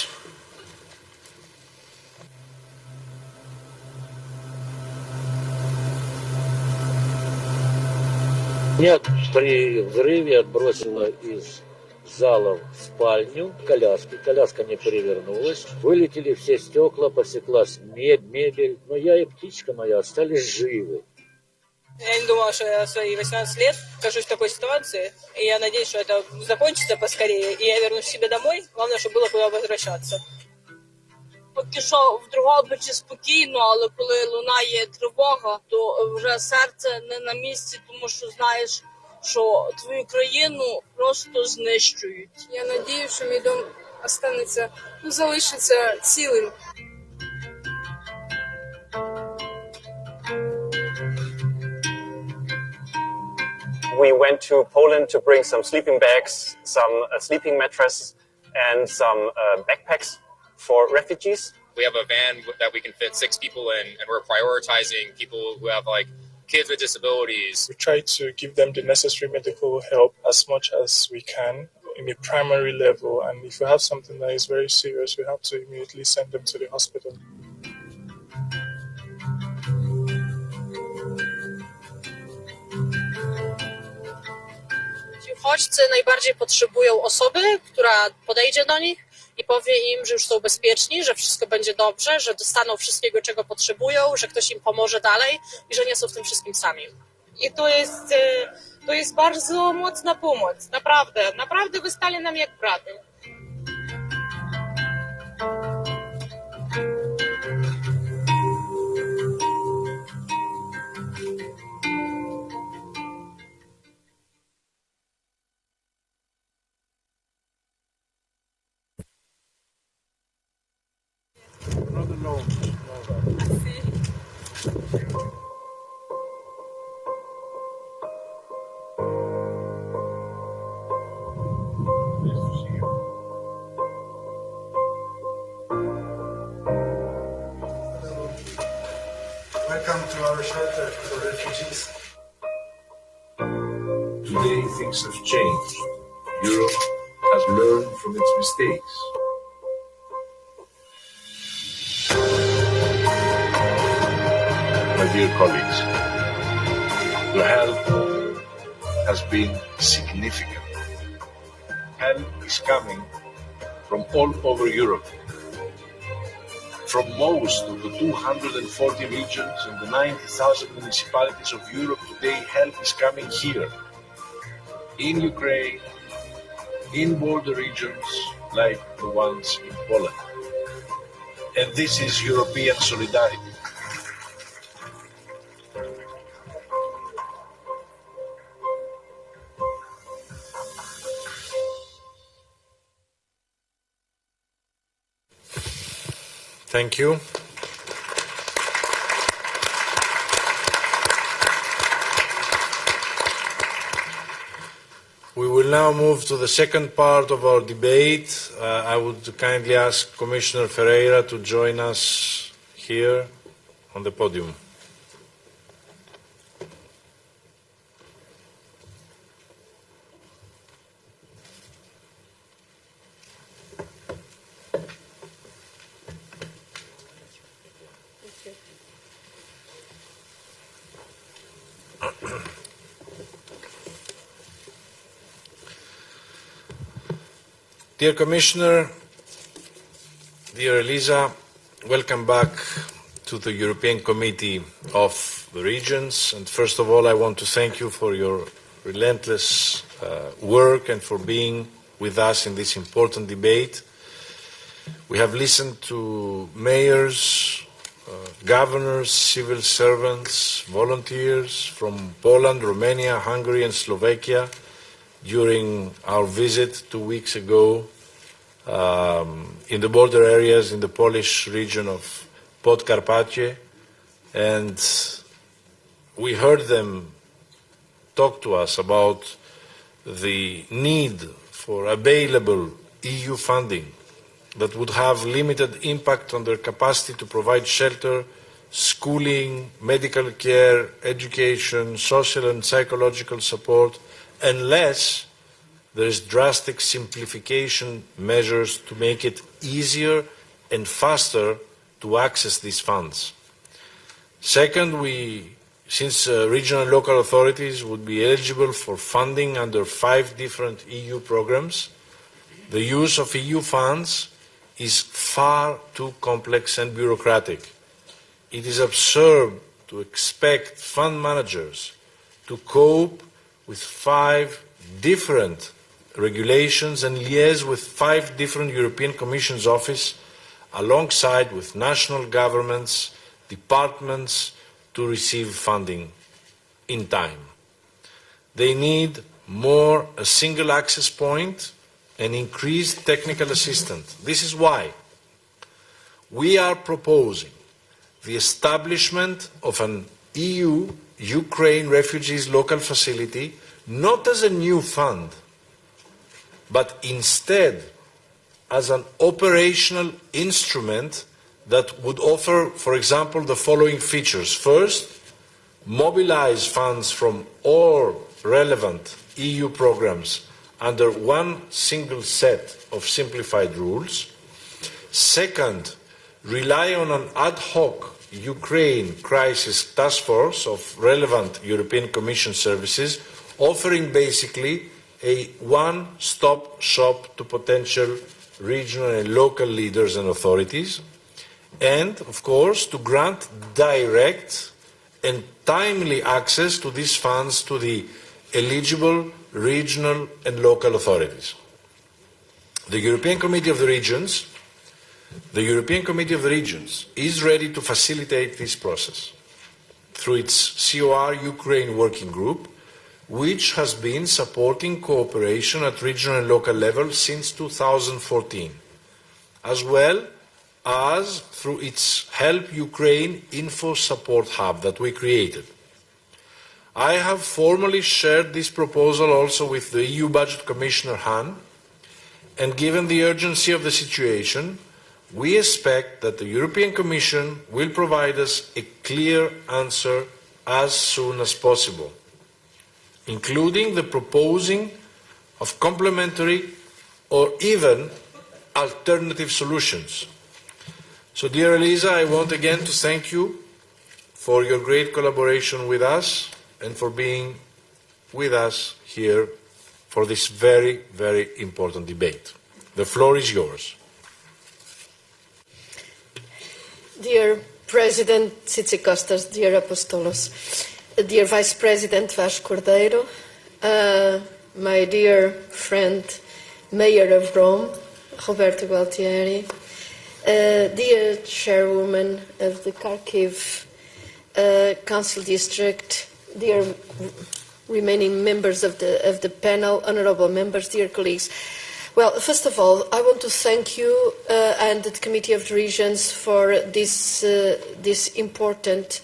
Меня при взрыве отбросило из зала в спальню, коляска не перевернулась, вылетели все стекла, посеклась мебель, но я и птичка моя остались живы. Я не думала, что я свои 18 лет окажусь в такой ситуации, и я надеюсь, что это закончится поскорее, и я вернусь к себе домой. Главное, чтобы было куда возвращаться. Поки що в Дрогобичі спокійно, але коли лунає тривога, то вже серце не на місці, тому що знаєш, що твою країну просто знищують. Я надіюсь, що мій дом залишиться цілим. We went to Poland to bring some sleeping bags, some sleeping mattresses, and some backpacks for refugees. We have a van that we can fit 6 people in, and we're prioritizing people who have like kids with disabilities. We try to give them the necessary medical help as much as we can in a primary level, and if we have something that is very serious, we have to immediately send them to the hospital. Uchodźcy najbardziej potrzebują osoby, która podejdzie do nich i powie im, że już są bezpieczni, że wszystko będzie dobrze, że dostaną wszystkiego, czego potrzebują, że ktoś im pomoże dalej i że nie są w tym wszystkim sami. I to jest bardzo mocna pomoc, naprawdę wy stali nam jak braty. Welcome to our shelter for refugees. Today things have changed. Europe has learned from its mistakes. My dear colleagues, your help has been significant. Help is coming from all over Europe. From most of the 240 regions and the 90,000 municipalities of Europe today, help is coming here, in Ukraine, in border regions like the ones in Poland. And this is European solidarity. Thank you. We will now move to the second part of our debate. I would kindly ask Commissioner Ferreira to join us here on the podium. Dear Commissioner, dear Elisa, welcome back to the European Committee of the Regions. And first of all, I want to thank you for your relentless work and for being with us in this important debate. We have listened to mayors, governors, civil servants, volunteers from Poland, Romania, Hungary, and Slovakia during our visit 2 weeks ago in the border areas in the Polish region of Podkarpacie, and we heard them talk to us about the need for available EU funding that would have limited impact on their capacity to provide shelter, schooling, medical care, education, social and psychological support, unless there is drastic simplification measures to make it easier and faster to access these funds. Second, since regional and local authorities would be eligible for funding under 5 different EU programs, the use of EU funds is far too complex and bureaucratic. It is absurd to expect fund managers to cope with 5 different regulations and liaise with 5 different European Commission's office alongside with national governments, departments to receive funding in time. They need more a single access point and increased technical assistance. This is why we are proposing the establishment of an EU-Ukraine refugees local facility, not as a new fund, but instead as an operational instrument that would offer, for example, the following features. First, mobilize funds from all relevant EU programs under one single set of simplified rules. Second, rely on an ad hoc Ukraine crisis task force of relevant European Commission services, offering basically a one-stop shop to potential regional and local leaders and authorities. And, of course, to grant direct and timely access to these funds to the eligible regional and local authorities. The European Committee of the Regions is ready to facilitate this process through its COR Ukraine Working Group, which has been supporting cooperation at regional and local level since 2014, as well as through its Help Ukraine Info Support Hub that we created. I have formally shared this proposal also with the EU Budget Commissioner Hahn, and given the urgency of the situation, we expect that the European Commission will provide us a clear answer as soon as possible, including the proposing of complementary or even alternative solutions. So, dear Elisa, I want again to thank you for your great collaboration with us and for being with us here for this very, very important debate. The floor is yours. Dear President Tzitzikostas, dear Apostolos, dear Vice President Vasco Cordeiro, my dear friend, Mayor of Rome, Roberto Gualtieri, dear Chairwoman of the Kharkiv Council District, dear remaining members of the panel, honourable members, dear colleagues. Well, first of all, I want to thank you and the Committee of the Regions for this important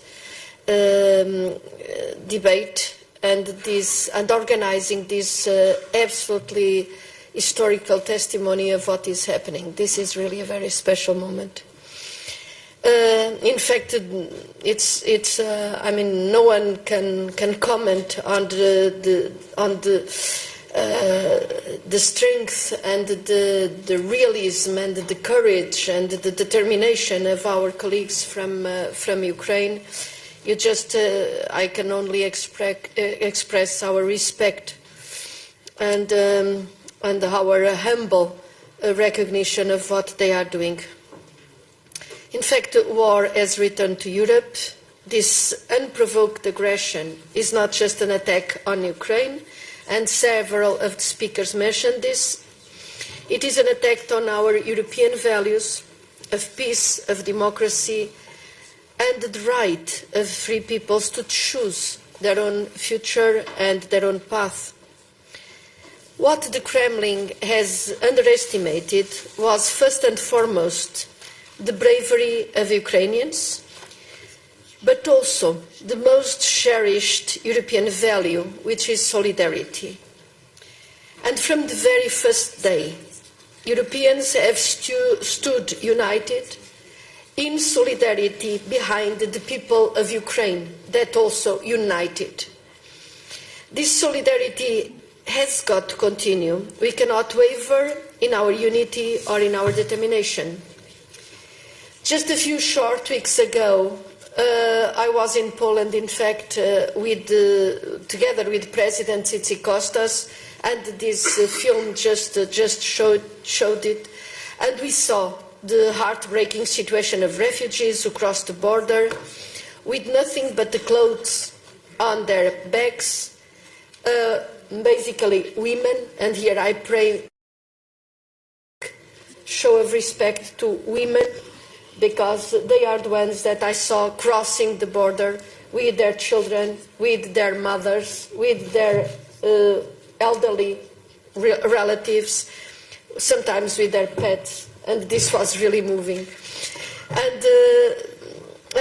debate and organising this absolutely historical testimony of what is happening. This is really a very special moment. In fact, I mean, no one can comment on the strength and the realism and the courage and the determination of our colleagues from Ukraine. I can only express our respect and our humble recognition of what they are doing. In fact, war has returned to Europe. This unprovoked aggression is not just an attack on Ukraine, and several of the speakers mentioned this. It is an attack on our European values of peace, of democracy, and the right of free peoples to choose their own future and their own path. What the Kremlin has underestimated was first and foremost the bravery of Ukrainians, but also the most cherished European value, which is solidarity. And from the very first day, Europeans have stood united in solidarity behind the people of Ukraine, that also united. This solidarity has got to continue. We cannot waver in our unity or in our determination. Just a few short weeks ago, I was in Poland, in fact, together with President Tzitzikostas, and this film just showed it, and we saw the heartbreaking situation of refugees who crossed the border, with nothing but the clothes on their backs, basically women, and here I pray show of respect to women, because they are the ones that I saw crossing the border with their children, with their mothers, with their elderly relatives, sometimes with their pets, and this was really moving. And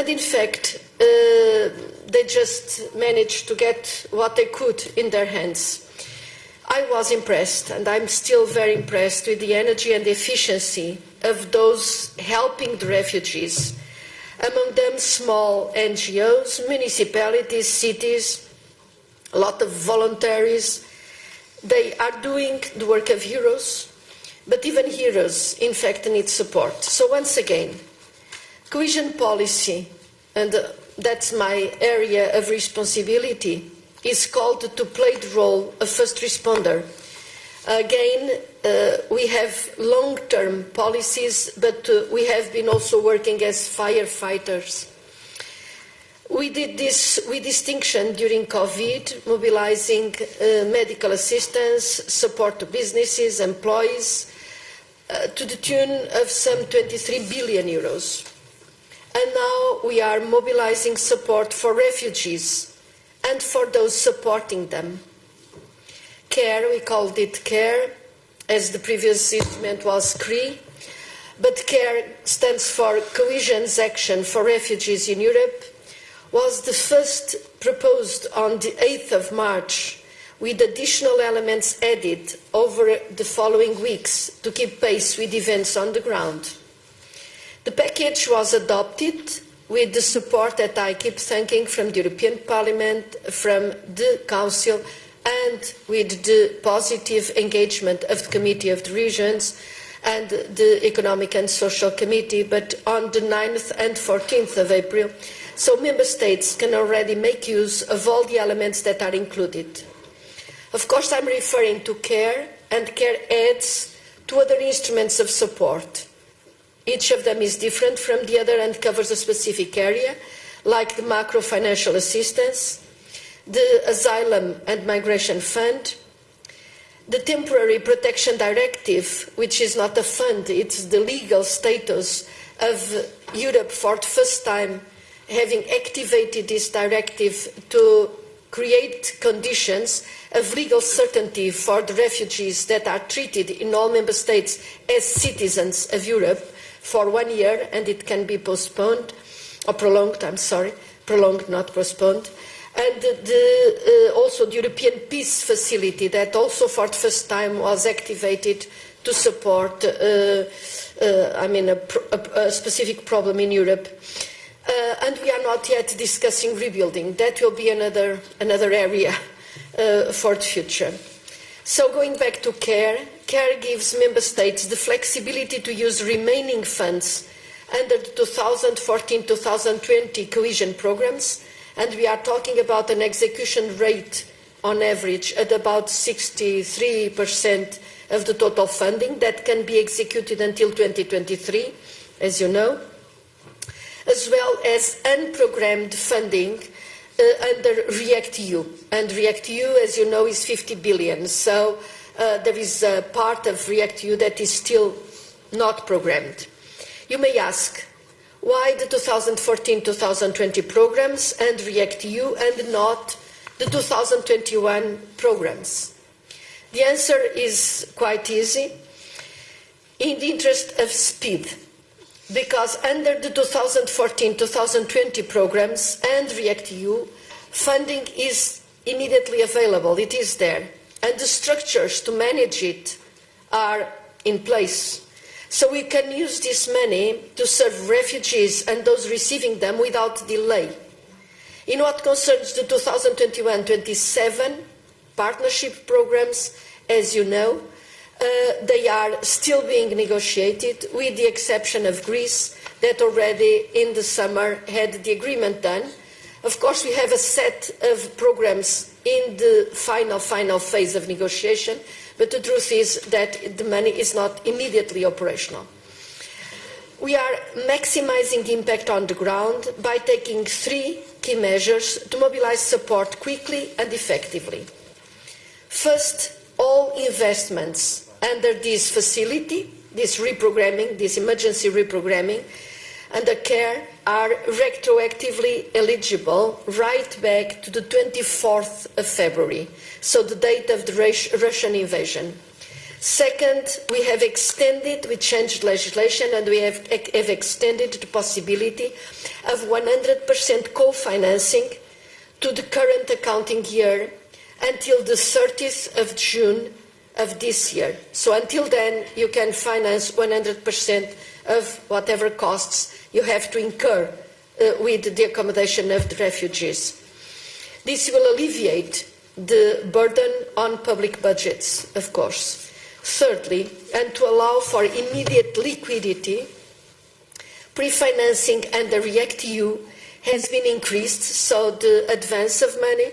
in fact, they just managed to get what they could in their hands. I was impressed, and I'm still very impressed with the energy and efficiency of those helping the refugees. Among them, small NGOs, municipalities, cities, a lot of voluntaries. They are doing the work of heroes, but even heroes, in fact, need support. So once again, cohesion policy, and that's my area of responsibility, is called to play the role of first responder. Again, we have long-term policies, but we have been also working as firefighters. We did this with distinction during COVID, mobilizing medical assistance, support to businesses, employees, to the tune of some 23 billion euros. And now we are mobilizing support for refugees and for those supporting them. CARE, we called it CARE, as the previous instrument was CRE, but CARE stands for Cohesion's Action for Refugees in Europe, was the first proposed on the 8th of March, with additional elements added over the following weeks to keep pace with events on the ground. The package was adopted with the support that I keep thanking from the European Parliament, from the Council, and with the positive engagement of the Committee of the Regions and the Economic and Social Committee, but on the 9th and 14th of April, so Member States can already make use of all the elements that are included. Of course, I'm referring to CARE, and CARE adds to other instruments of support. Each of them is different from the other and covers a specific area, like the macro-financial assistance, the Asylum and Migration Fund, the Temporary Protection Directive, which is not a fund, it's the legal status of Europe for the first time having activated this directive to create conditions of legal certainty for the refugees that are treated in all member states as citizens of Europe for 1 year, and it can be postponed, or prolonged, prolonged, not postponed. And also the European Peace Facility that also for the first time was activated to support a specific problem in Europe. And we are not yet discussing rebuilding. That will be another area for the future. So going back to CARE, CARE gives member states the flexibility to use remaining funds under the 2014-2020 cohesion programs, and we are talking about an execution rate on average at about 63% of the total funding that can be executed until 2023, as you know, as well as unprogrammed funding under REACT-EU. And REACT-EU, as you know, is 50 billion. So there is a part of REACT-EU that is still not programmed. You may ask, why the 2014-2020 programs and REACT-EU and not the 2021 programs? The answer is quite easy. In the interest of speed, because under the 2014-2020 programs and REACT-EU, funding is immediately available, it is there, and the structures to manage it are in place. So we can use this money to serve refugees and those receiving them without delay. In what concerns the 2021-27 partnership programs, as you know, they are still being negotiated, with the exception of Greece, that already in the summer had the agreement done. Of course, we have a set of programs in the final phase of negotiation, but the truth is that the money is not immediately operational. We are maximizing impact on the ground by taking 3 key measures to mobilize support quickly and effectively. First, all investments under this facility, this reprogramming, this emergency reprogramming, under CARE are retroactively eligible right back to the 24th of February, so the date of the Russian invasion. Second, we changed legislation and we have extended the possibility of 100% co-financing to the current accounting year until the 30th of June of this year. So until then, you can finance 100% of whatever costs you have to incur with the accommodation of the refugees. This will alleviate the burden on public budgets, of course. Thirdly, and to allow for immediate liquidity, pre-financing under REACT-EU has been increased, so the advance of money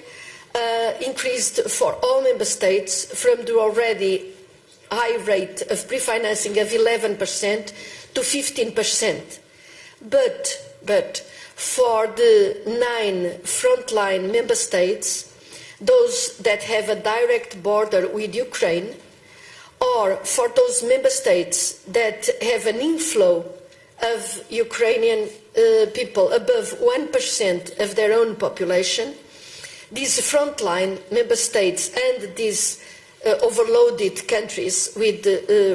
increased for all member states from the already high rate of pre-financing of 11% to 15%. But for the 9 frontline member states, those that have a direct border with Ukraine, or for those member states that have an inflow of Ukrainian people above 1% of their own population, these frontline member states and these overloaded countries with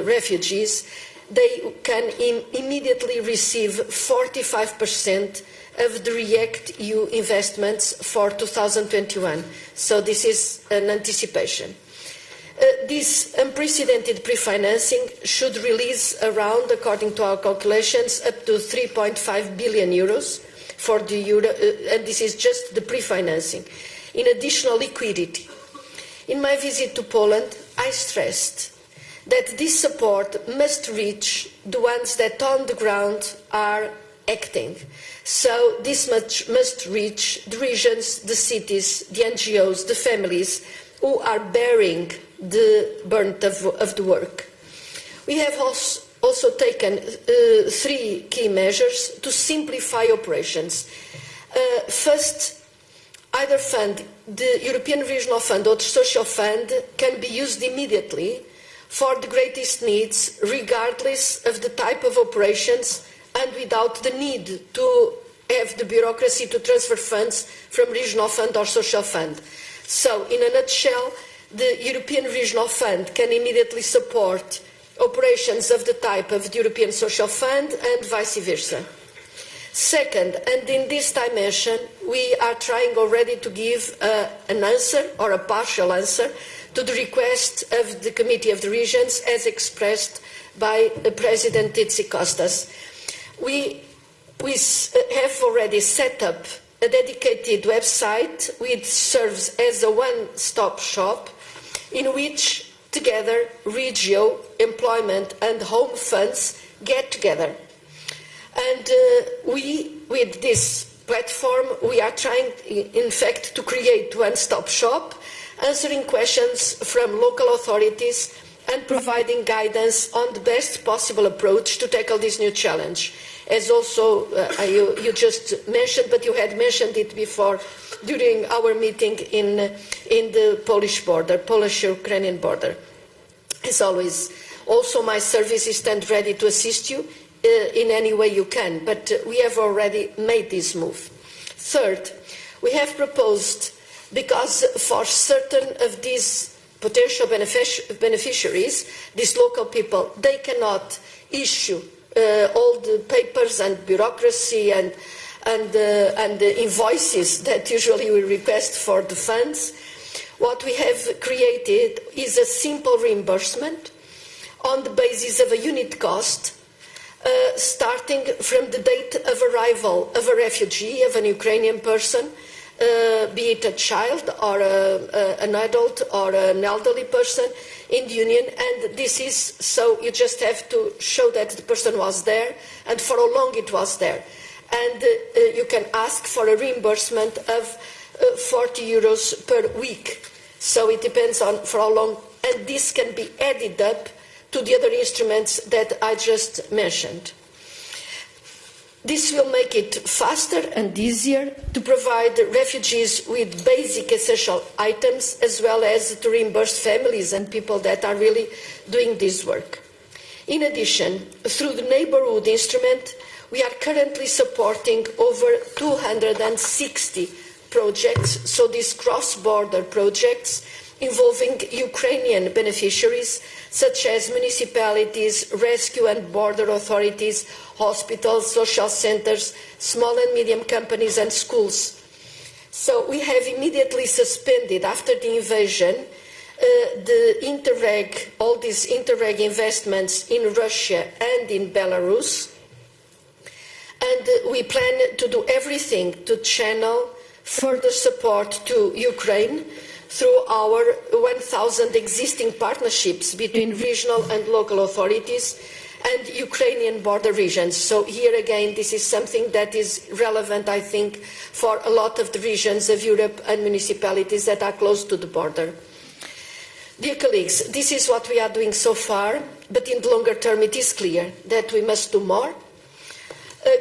refugees, they can immediately receive 45% of the REACT-EU investments for 2021. So this is an anticipation. This unprecedented pre-financing should release around, according to our calculations, up to 3.5 billion euros for the euro, and this is just the pre-financing, in additional liquidity. In my visit to Poland, I stressed that this support must reach the ones that on the ground are acting. So this must reach the regions, the cities, the NGOs, the families who are bearing the burden of the work. We have also taken 3 key measures to simplify operations. First, either fund, the European Regional Fund or the Social Fund, can be used immediately for the greatest needs, regardless of the type of operations and without the need to have the bureaucracy to transfer funds from Regional Fund or Social Fund. So, in a nutshell, the European Regional Fund can immediately support operations of the type of the European Social Fund and vice versa. Second, and in this dimension, we are trying already to give an answer or a partial answer to the request of the Committee of the Regions as expressed by President Tzitzikostas. We have already set up a dedicated website which serves as a one-stop shop in which together Regio, Employment and Home Funds get together. And with this platform, we are trying, in fact, to create one-stop shop, answering questions from local authorities and providing guidance on the best possible approach to tackle this new challenge. As also you just mentioned, but you had mentioned it before during our meeting in the Polish-Ukrainian border. As always, also my services stand ready to assist you in any way you can, but we have already made this move. Third, we have proposed, because for certain of these potential beneficiaries, these local people, they cannot issue all the papers and bureaucracy and the invoices that usually we request for the funds. What we have created is a simple reimbursement on the basis of a unit cost, starting from the date of arrival of a refugee, of an Ukrainian person, be it a child or an adult or an elderly person in the Union, and this is so you just have to show that the person was there and for how long it was there. And you can ask for a reimbursement of 40 euros per week. So it depends on for how long, and this can be added up to the other instruments that I just mentioned. This will make it faster and easier to provide refugees with basic essential items, as well as to reimburse families and people that are really doing this work. In addition, through the Neighbourhood Instrument, we are currently supporting over 260 projects, so these cross-border projects involving Ukrainian beneficiaries, such as municipalities, rescue and border authorities, hospitals, social centers, small and medium companies and schools. So we have immediately suspended, after the invasion, the Interreg, all these Interreg investments in Russia and in Belarus. And we plan to do everything to channel further support to Ukraine through our 1,000 existing partnerships between regional and local authorities and Ukrainian border regions. So here again, this is something that is relevant, I think, for a lot of the regions of Europe and municipalities that are close to the border. Dear colleagues, this is what we are doing so far, but in the longer term it is clear that we must do more.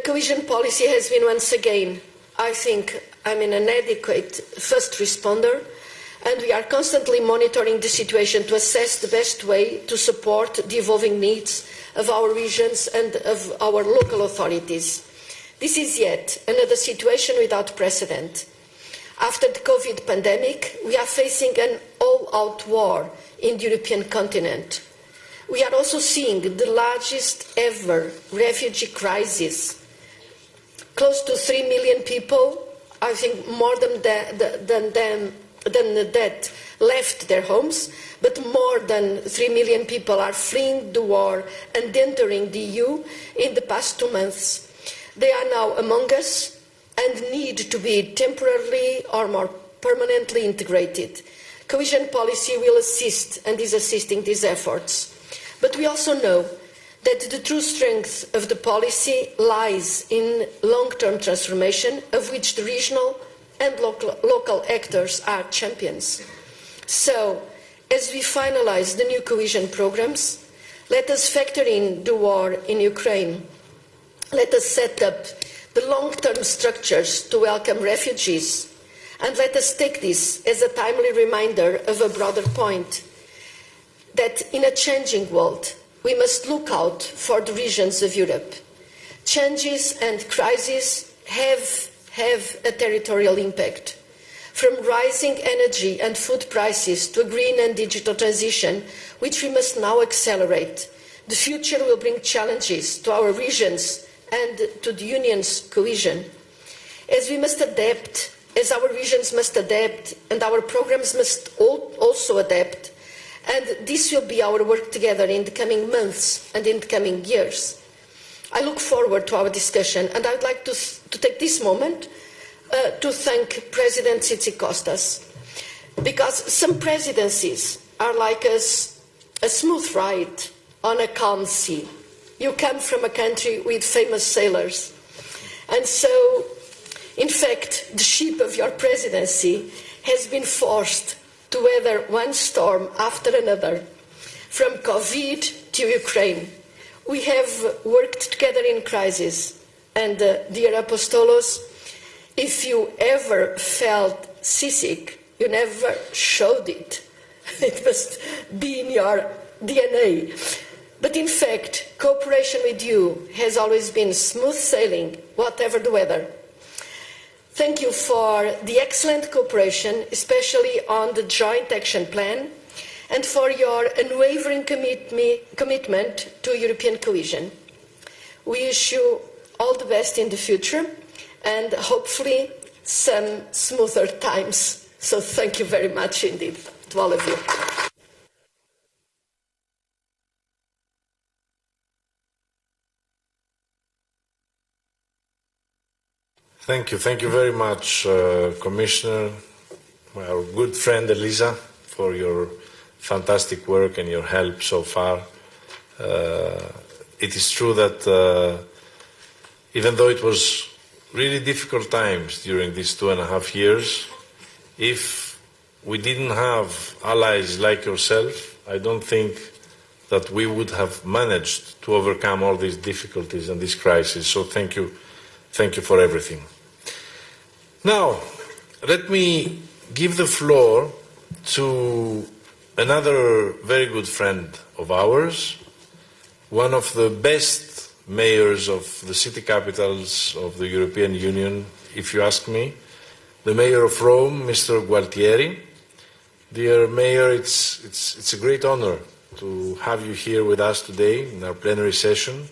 Cohesion policy has been once again, I think, an inadequate first responder, and we are constantly monitoring the situation to assess the best way to support the evolving needs of our regions and of our local authorities. This is yet another situation without precedent. After the COVID pandemic, we are facing an all-out war in the European continent. We are also seeing the largest ever refugee crisis. Close to 3 million people, I think more than that, left their homes, but more than 3 million people are fleeing the war and entering the EU in the past 2 months. They are now among us and need to be temporarily or more permanently integrated. Cohesion policy will assist and is assisting these efforts. But we also know that the true strength of the policy lies in long-term transformation, of which the regional and local actors are champions. So, as we finalize the new cohesion programs, let us factor in the war in Ukraine. Let us set up the long-term structures to welcome refugees, and let us take this as a timely reminder of a broader point, that in a changing world, we must look out for the regions of Europe. Changes and crises have a territorial impact. From rising energy and food prices to a green and digital transition, which we must now accelerate, the future will bring challenges to our regions and to the Union's cohesion. As we must adapt, as our regions must adapt, and our programs must also adapt, and this will be our work together in the coming months and in the coming years. I look forward to our discussion, and I'd like to take this moment to thank President Tzitzikostas, because some presidencies are like a smooth ride on a calm sea. You come from a country with famous sailors, and so, in fact, the ship of your presidency has been forced to weather one storm after another, from COVID to Ukraine. We have worked together in crisis, and dear Apostolos, if you ever felt seasick, you never showed it. It must be in your DNA. But in fact, cooperation with you has always been smooth sailing, whatever the weather. Thank you for the excellent cooperation, especially on the Joint Action Plan, and for your unwavering commitment to European cohesion. We wish you all the best in the future, and hopefully some smoother times. So thank you very much indeed to all of you. Thank you very much, Commissioner, our good friend Elisa, for your fantastic work and your help so far. It is true that even though it was really difficult times during these 2.5 years, if we didn't have allies like yourself, I don't think that we would have managed to overcome all these difficulties and this crisis. So thank you thank you for everything. Now, let me give the floor to another very good friend of ours, one of the best mayors of the city capitals of the European Union, if you ask me, the mayor of Rome, Mr. Guartieri. Dear Mayor, it's a great honor to have you here with us today in our plenary session.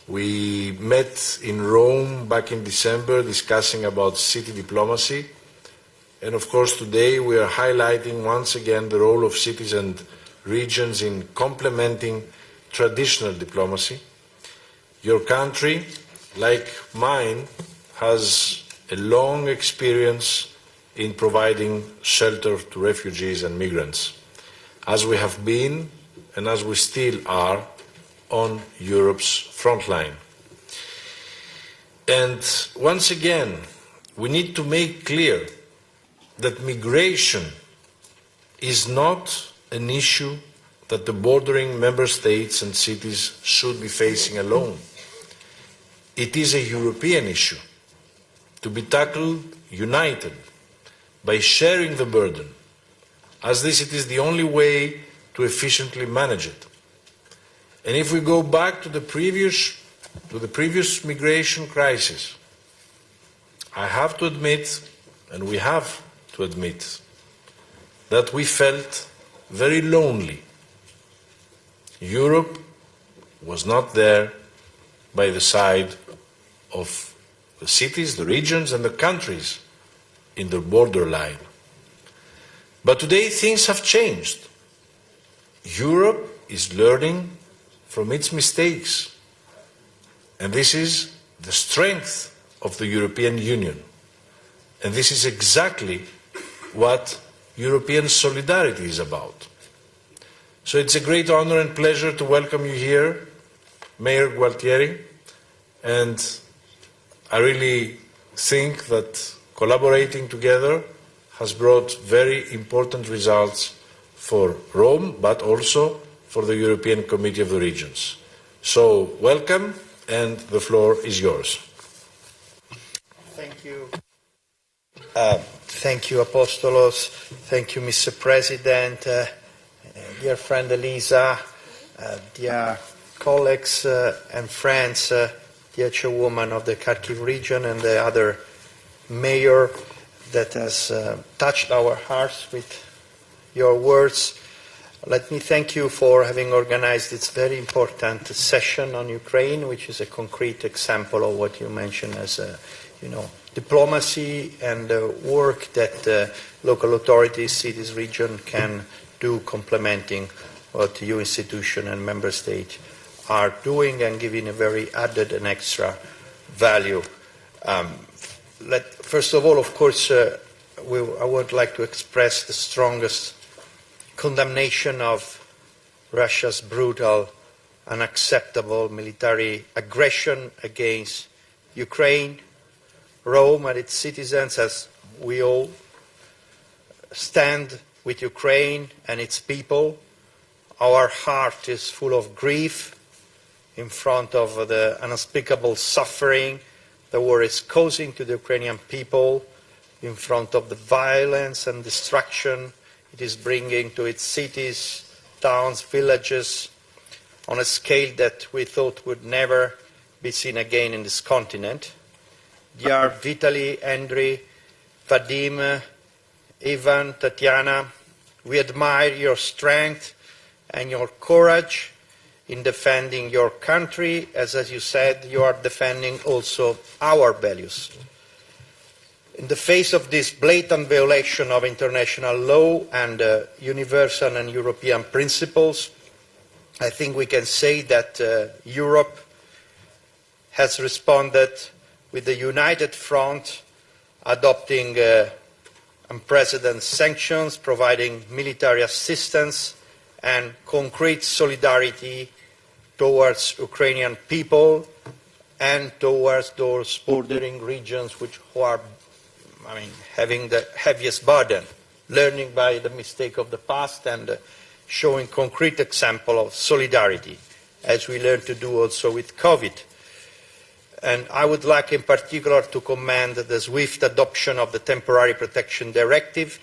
We met in Rome back in December discussing about city diplomacy. And of course today we are highlighting once again the role of cities and regions in complementing traditional diplomacy. Your country, like mine, has a long experience in providing shelter to refugees and migrants, as we have been and as we still are on Europe's front line. And once again, we need to make clear that migration is not an issue that the bordering member states and cities should be facing alone. It is a European issue to be tackled united by sharing the burden, as this it is the only way to efficiently manage it. And if we go back to the previous migration crisis, I have to admit, and we have to admit, that we felt very lonely. Europe was not there by the side of the cities, the regions, and the countries in the borderline. But today things have changed. Europe is learning from its mistakes. And this is the strength of the European Union. And this is exactly what European solidarity is about. So it's a great honor and pleasure to welcome you here, Mayor Guartieri, and I really think that collaborating together has brought very important results for Rome, but also for the European Committee of the Regions. So welcome, and the floor is yours. Thank you. Thank you, Apostolos. Thank you, Mr. President. Dear friend Elisa, dear colleagues and friends, dear chairwoman of the Kharkiv region and the other mayor that has touched our hearts with your words. Let me thank you for having organized this very important session on Ukraine, which is a concrete example of what you mentioned as, diplomacy and work that local authorities, cities, region can do, complementing what the EU institution and member state are doing and giving a very added and extra value. First of all, of course, I would like to express the strongest condemnation of Russia's brutal, unacceptable military aggression against Ukraine. Rome and its citizens, as we all, stand with Ukraine and its people. Our heart is full of grief in front of the unspeakable suffering the war is causing to the Ukrainian people, in front of the violence and destruction it is bringing to its cities, towns, villages, on a scale that we thought would never be seen again in this continent. Dear Vitaly, Andriy, Vadim, Ivan, Tatiana, we admire your strength and your courage in defending your country, as you said, you are defending also our values. In the face of this blatant violation of international law and universal and European principles, I think we can say that Europe has responded with a united front, adopting unprecedented sanctions, providing military assistance and concrete solidarity towards Ukrainian people and towards those bordering regions who are having the heaviest burden, learning by the mistake of the past and showing concrete example of solidarity, as we learned to do also with COVID. And I would like in particular to commend the swift adoption of the Temporary Protection Directive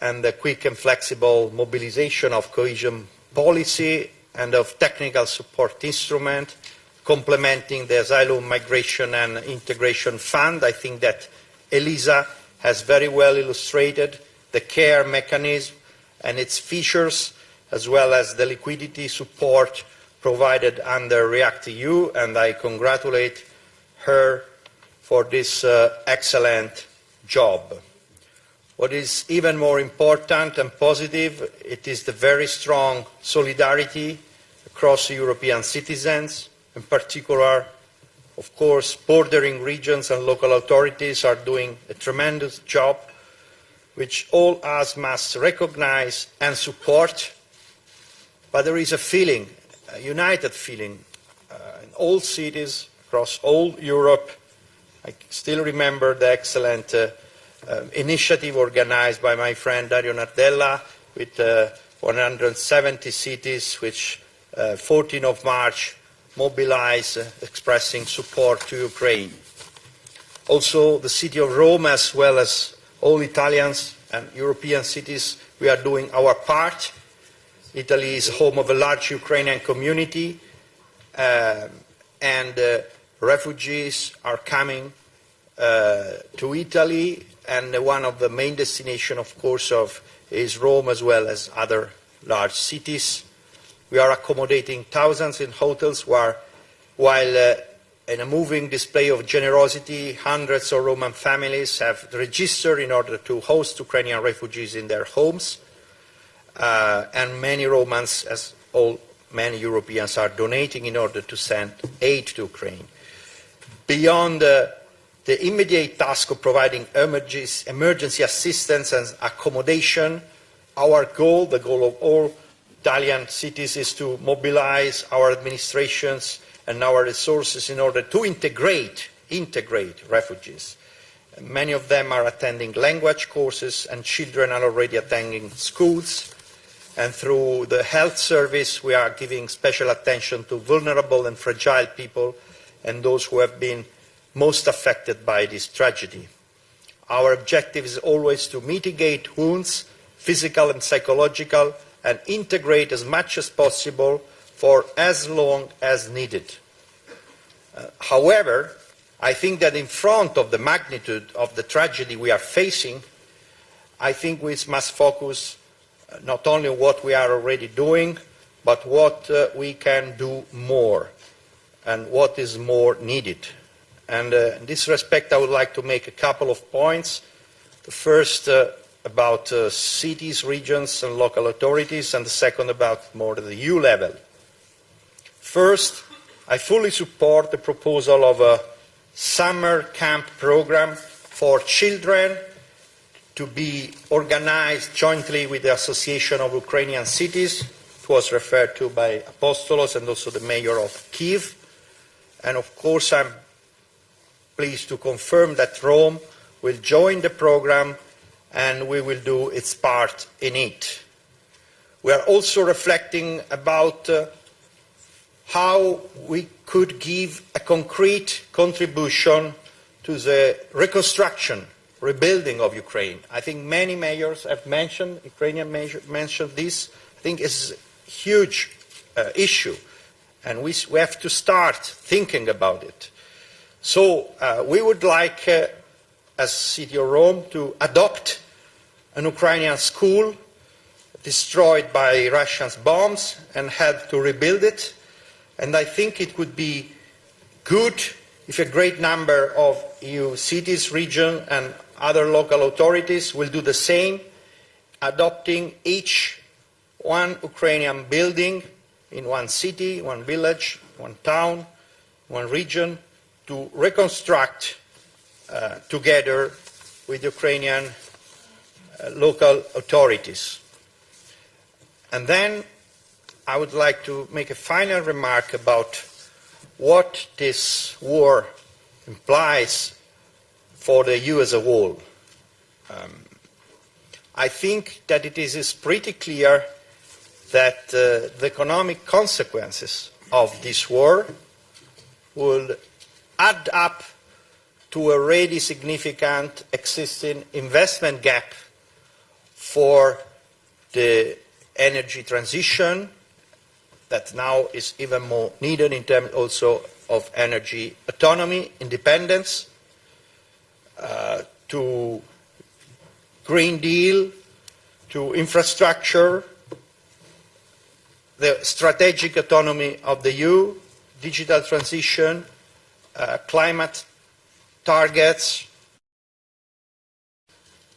and the quick and flexible mobilization of cohesion policy and of technical support instrument complementing the Asylum, Migration and Integration Fund. I think that Elisa has very well illustrated the care mechanism and its features, as well as the liquidity support provided under REACT-EU, and I congratulate her for this excellent job. What is even more important and positive, it is the very strong solidarity across European citizens. In particular, of course, bordering regions and local authorities are doing a tremendous job, which all us must recognize and support. But there is a feeling, a united feeling, in all cities across all Europe. I still remember the excellent initiative organized by my friend Dario Nardella with 170 cities, which 14th of March mobilized, expressing support to Ukraine. Also, the city of Rome, as well as all Italians and European cities, we are doing our part. Italy is home of a large Ukrainian community, and refugees are coming to Italy, and one of the main destinations, of course, is Rome, as well as other large cities. We are accommodating thousands in hotels, while in a moving display of generosity, hundreds of Roman families have registered in order to host Ukrainian refugees in their homes, and many Romans, as many Europeans, are donating in order to send aid to Ukraine. Beyond the immediate task of providing emergency assistance and accommodation, our goal, the goal of all Italian cities, is to mobilize our administrations and our resources in order to integrate refugees. Many of them are attending language courses, and children are already attending schools. And through the health service, we are giving special attention to vulnerable and fragile people and those who have been most affected by this tragedy. Our objective is always to mitigate wounds, physical and psychological, and integrate as much as possible for as long as needed. However, I think that in front of the magnitude of the tragedy we are facing, I think we must focus not only on what we are already doing, but what we can do more and what is more needed. And in this respect, I would like to make a couple of points. The first about cities, regions, and local authorities, and the second about more the EU level. First, I fully support the proposal of a summer camp program for children to be organized jointly with the Association of Ukrainian Cities. It was referred to by Apostolos and also the mayor of Kyiv. And of course, I'm pleased to confirm that Rome will join the program and we will do its part in it. We are also reflecting about how we could give a concrete contribution to the reconstruction, rebuilding of Ukraine. I think many mayors have mentioned, Ukrainian mayors mentioned this. I think it's a huge issue, and we have to start thinking about it. So we would like, as City of Rome, to adopt an Ukrainian school destroyed by Russian bombs and help to rebuild it. And I think it would be good if a great number of EU cities, regions, and other local authorities will do the same, adopting each one Ukrainian building in one city, one village, one town, one region, to reconstruct together with Ukrainian local authorities. And then I would like to make a final remark about what this war implies for the EU as a whole. I think that it is pretty clear that the economic consequences of this war will add up to a already significant existing investment gap for the energy transition that now is even more needed in terms also of energy autonomy, independence, to Green Deal, to infrastructure, the strategic autonomy of the EU, digital transition, climate targets,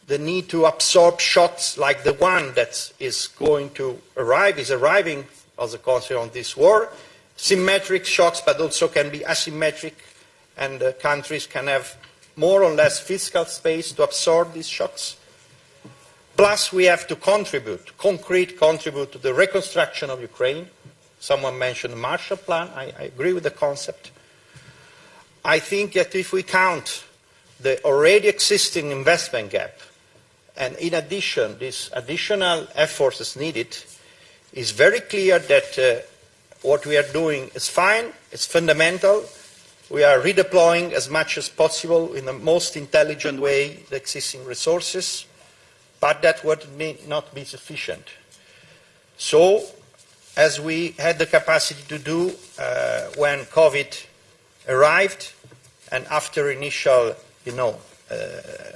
the need to absorb shocks like the one that is arriving as a consequence of this war, symmetric shocks but also can be asymmetric, and countries can have more or less fiscal space to absorb these shocks. Plus we have to contribute to the reconstruction of Ukraine. Someone mentioned the Marshall Plan. I agree with the concept. I think that if we count the already existing investment gap, and in addition, this additional effort is needed, it's very clear that what we are doing is fine, it's fundamental. We are redeploying as much as possible in the most intelligent way the existing resources, but that would not be sufficient. So, as we had the capacity to do when COVID arrived, and after initial,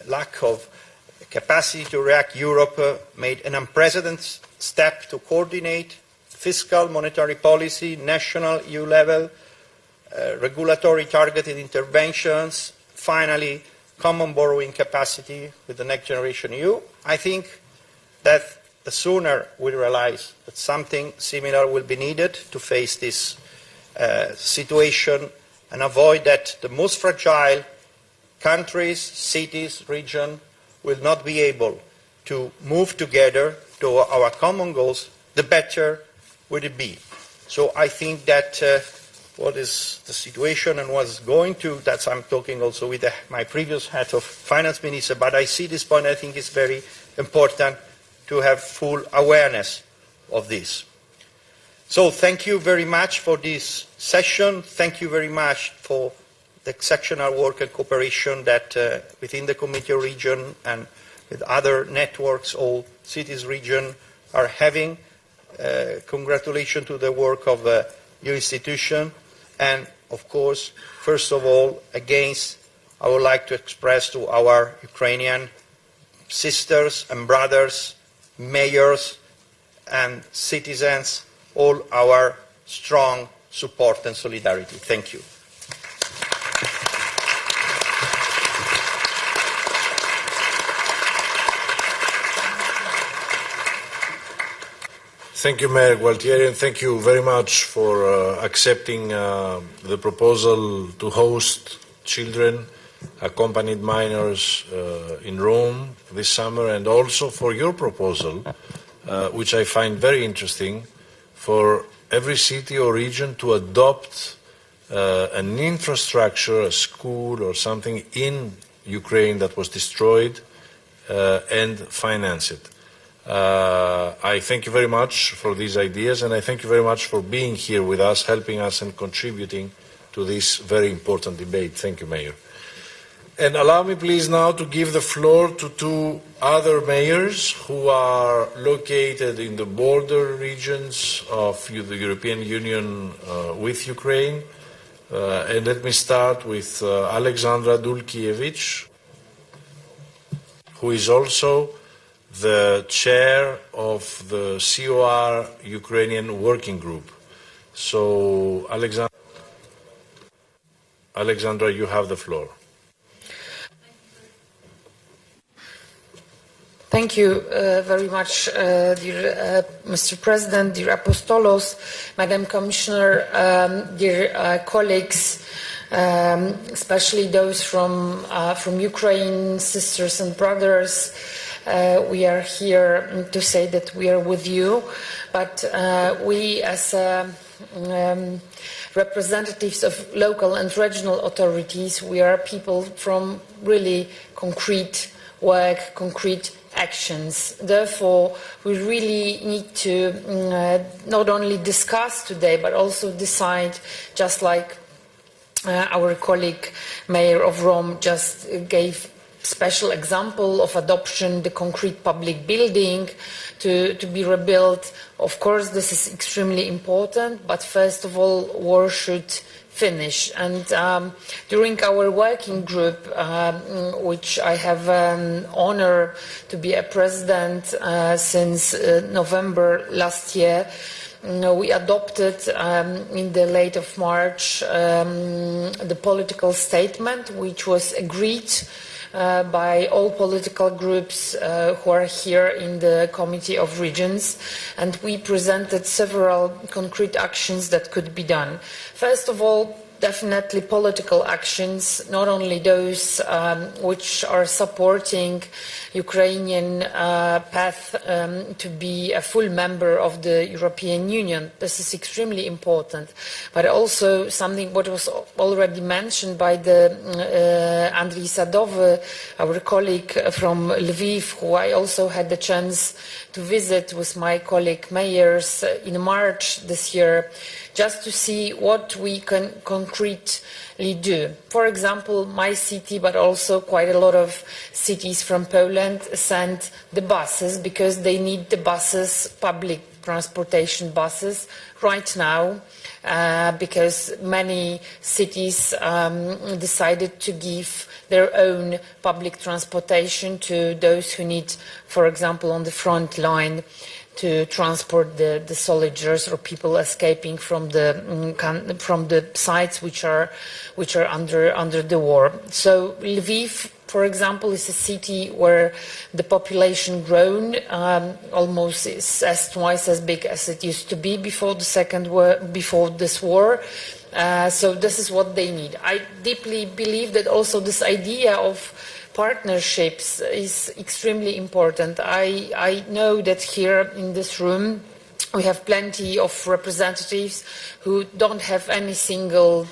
lack of capacity to react, Europe made an unprecedented step to coordinate fiscal, monetary policy, national, EU level, regulatory targeted interventions, finally common borrowing capacity with the Next Generation EU. I think that the sooner we realize that something similar will be needed to face this situation and avoid that the most fragile countries, cities, regions will not be able to move together to our common goals, the better would it be. So I think that what is the situation and what's going to, that's I'm talking also with my previous head of finance minister, but I see this point, I think it's very important to have full awareness of this. So thank you very much for this session. Thank you very much for the exceptional work and cooperation that within the Committee of Region and with other networks, all cities, region are having. Congratulations to the work of your institution. And of course, first of all, I would like to express to our Ukrainian sisters and brothers, mayors and citizens, all our strong support and solidarity. Thank you. Thank you, Mayor Guartieri, and thank you very much for accepting the proposal to host children, accompanied minors in Rome this summer, and also for your proposal, which I find very interesting, for every city or region to adopt an infrastructure, a school or something in Ukraine that was destroyed and finance it. I thank you very much for these ideas, and I thank you very much for being here with us, helping us and contributing to this very important debate. Thank you, Mayor. And allow me please now to give the floor to two other mayors who are located in the border regions of the European Union with Ukraine. And let me start with Alexandra Dulkievich, who is also the chair of the COR Ukrainian Working Group. So, Alexandra, you have the floor. Thank you very much, dear Mr. President, dear Apostolos, Madam Commissioner, dear colleagues, especially those from Ukraine, sisters and brothers. We are here to say that we are with you, but we as representatives of local and regional authorities, we are people from really concrete work, concrete actions. Therefore, we really need to not only discuss today, but also decide, just like our colleague Mayor of Rome just gave special example of adoption, the concrete public building to be rebuilt. Of course, this is extremely important, but first of all, war should finish. And during our working group, which I have an honor to be a president since November last year, we adopted in the late of March the political statement, which was agreed by all political groups who are here in the Committee of Regions, and we presented several concrete actions that could be done. First of all, definitely political actions, not only those which are supporting Ukrainian path to be a full member of the European Union. This is extremely important, but also something what was already mentioned by the Andriy Sadov, our colleague from Lviv, who I also had the chance to visit with my colleague mayors in March this year, just to see what we can concretely do. For example, my city, but also quite a lot of cities from Poland send the buses because they need the buses, public transportation buses, right now, because many cities decided to give their own public transportation to those who need, for example, on the front line, to transport the soldiers or people escaping from the sites which are under the war. So Lviv, for example, is a city where the population grown almost is twice as big as it used to be before this war. So this is what they need. I deeply believe that also this idea of partnerships is extremely important. I know that here in this room we have plenty of representatives who don't have any single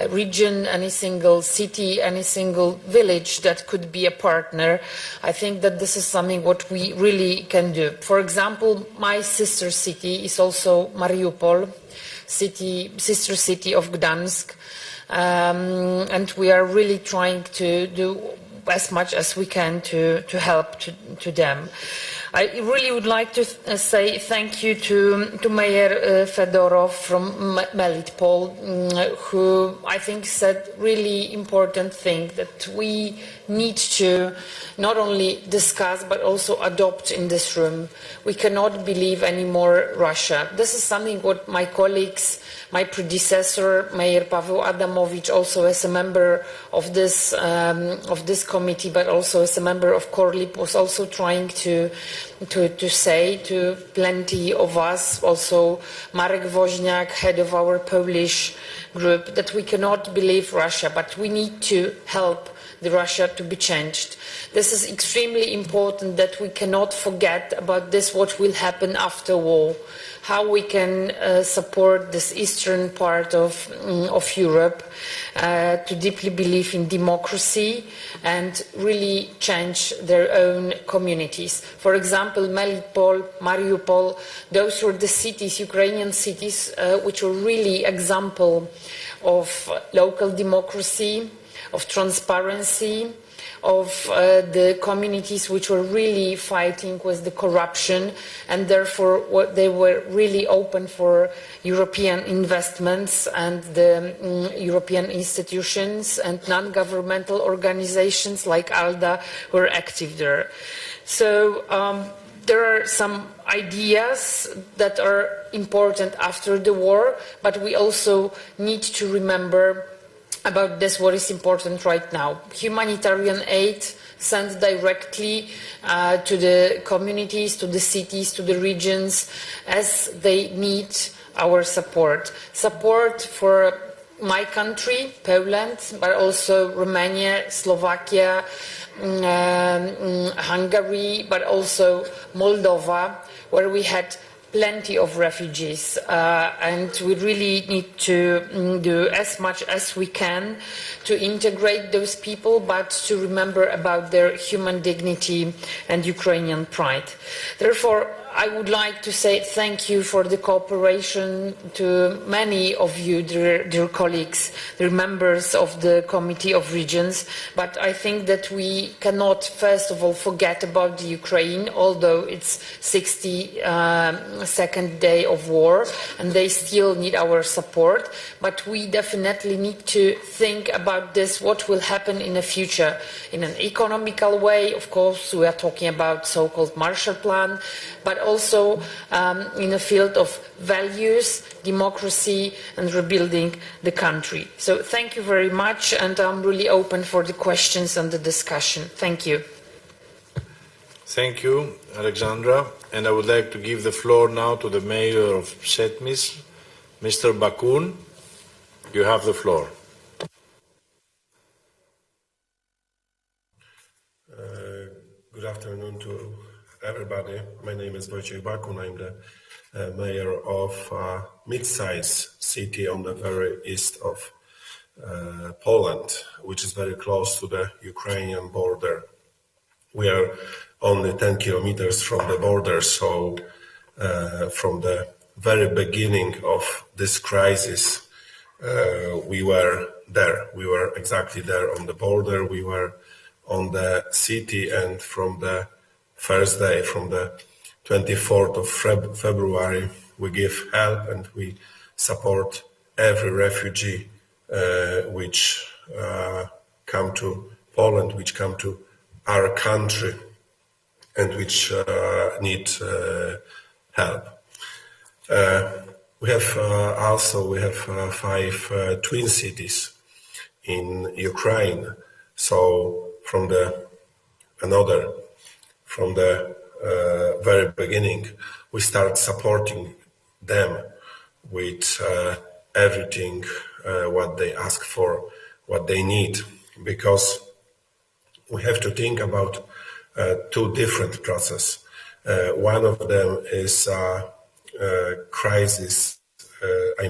region, any single city, any single village that could be a partner. I think that this is something what we really can do. For example, my sister city is also Mariupol, sister city of Gdansk, and we are really trying to do as much as we can to help to them. I really would like to say thank you to Mayor Fedorov from Melitopol, who I think said really important thing that we need to not only discuss but also adopt in this room. We cannot believe anymore Russia. This is something what my colleagues, my predecessor, Mayor Paweł Adamowicz, also as a member of this committee, but also as a member of Korlip, was also trying to say to plenty of us, also Marek Woźniak, head of our Polish group, that we cannot believe Russia, but we need to help the Russia to be changed. This is extremely important, that we cannot forget about this, what will happen after war, how we can support this eastern part of Europe to deeply believe in democracy and really change their own communities. For example, Melitopol, Mariupol, those were the cities, Ukrainian cities, which were really example of local democracy, of transparency, of the communities which were really fighting with the corruption, and therefore they were really open for European investments, and the European institutions and non-governmental organizations like ALDA were active there. So there are some ideas that are important after the war, but we also need to remember about this, what is important right now. Humanitarian aid sent directly to the communities, to the cities, to the regions, as they need our support. Support for my country, Poland, but also Romania, Slovakia, Hungary, but also Moldova, where we had plenty of refugees, and we really need to do as much as we can to integrate those people, but to remember about their human dignity and Ukrainian pride. Therefore, I would like to say thank you for the cooperation to many of you, dear colleagues, dear members of the Committee of Regions. But I think that we cannot, first of all, forget about the Ukraine, although it's 62nd day of war, and they still need our support. But we definitely need to think about this, what will happen in the future, in an economical way. Of course, we are talking about so-called Marshall Plan, but also in the field of values, democracy, and rebuilding the country. So thank you very much, and I'm really open for the questions and the discussion. Thank you. Thank you, Alexandra. And I would like to give the floor now to the Mayor of Setmis, Mr. Bakun. You have the floor. Good afternoon to everybody. My name is Wojciech Bakun. I'm the mayor of a mid-sized city on the very east of Poland, which is very close to the Ukrainian border. We are only 10 kilometers from the border, so from the very beginning of this crisis, we were there. We were exactly there on the border. We were on the city, and from the first day, from the 24th of February, we give help and we support every refugee which come to Poland, which come to our country, and which need help. We have 5 twin cities in Ukraine. So from the very beginning, we start supporting them with everything what they ask for, what they need, because we have to think about 2 different processes. One of them is crisis. A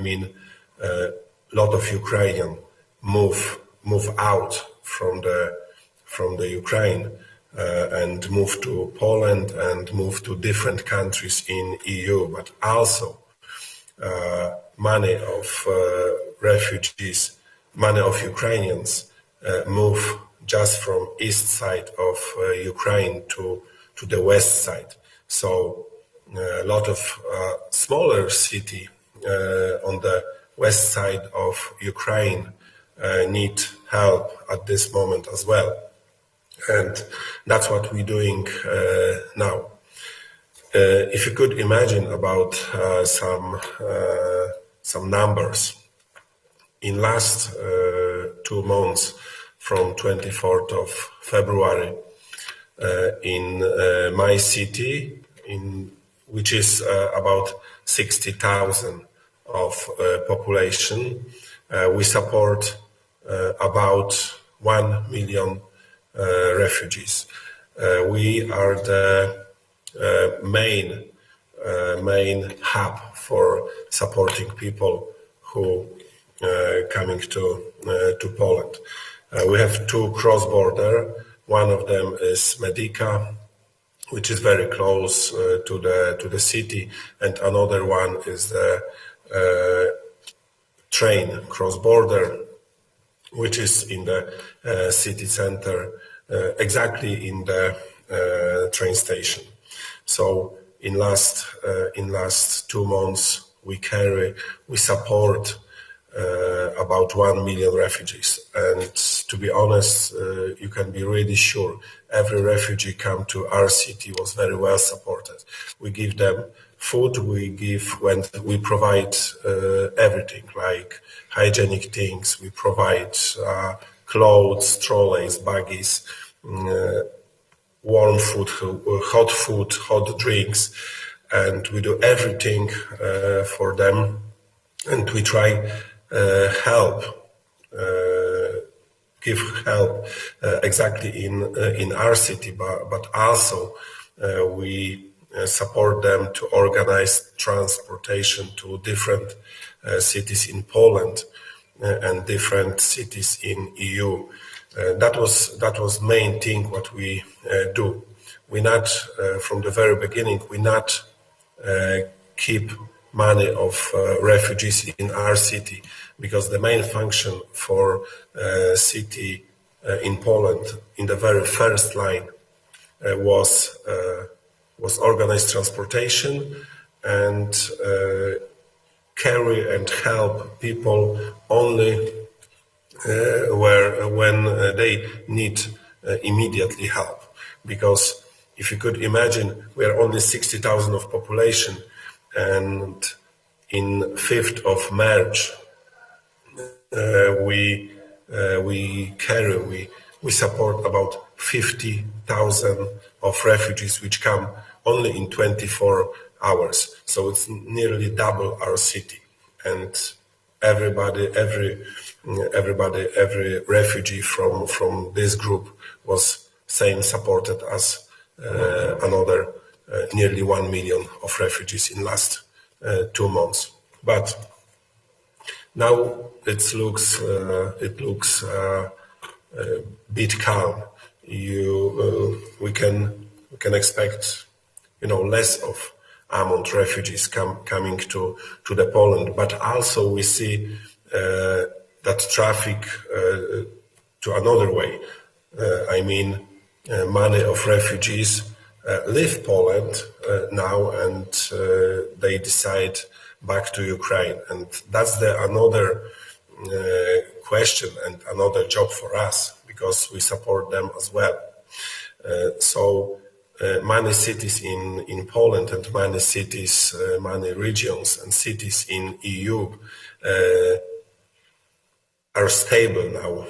lot of Ukrainians move out from the Ukraine and move to Poland and move to different countries in EU, but also many of refugees, many of Ukrainians move just from east side of Ukraine to the west side. So a lot of smaller city on the west side of Ukraine need help at this moment as well. And that's what we're doing now. If you could imagine about some numbers. In last 2 months, from 24th of February, in my city, which is about 60,000 of population, we support about 1 million refugees. We are the main hub for supporting people who coming to Poland. We have 2 cross-border. One of them is Medica, which is very close to the city, and another one is the train cross-border, which is in the city center, exactly in the train station. So in last 2 months, we support about 1 million refugees. And to be honest, you can be really sure every refugee come to our city was very well supported. We give them food, we provide everything like hygienic things, we provide clothes, trolleys, buggies, warm food, hot drinks, and we do everything for them, and we try give help exactly in our city, but also we support them to organize transportation to different cities in Poland and different cities in EU. That was main thing what we do. We not from the very beginning. We not keep money of refugees in our city, because the main function for city in Poland in the very first line was organized transportation and carry and help people only when they need immediately help. Because if you could imagine, we are only 60,000 of population, and in 5th of March we support about 50,000 of refugees which come only in 24 hours. So it's nearly double our city, and every refugee from this group was same supported as another nearly 1 million of refugees in last 2 months. But now it looks a bit calm. We can expect, less of amount refugees coming to the Poland, but also we see that traffic to another way. Many of refugees leave Poland now, and they decide back to Ukraine, and that's another question and another job for us, because we support them as well. So many cities in Poland and many cities, many regions and cities in EU are stable now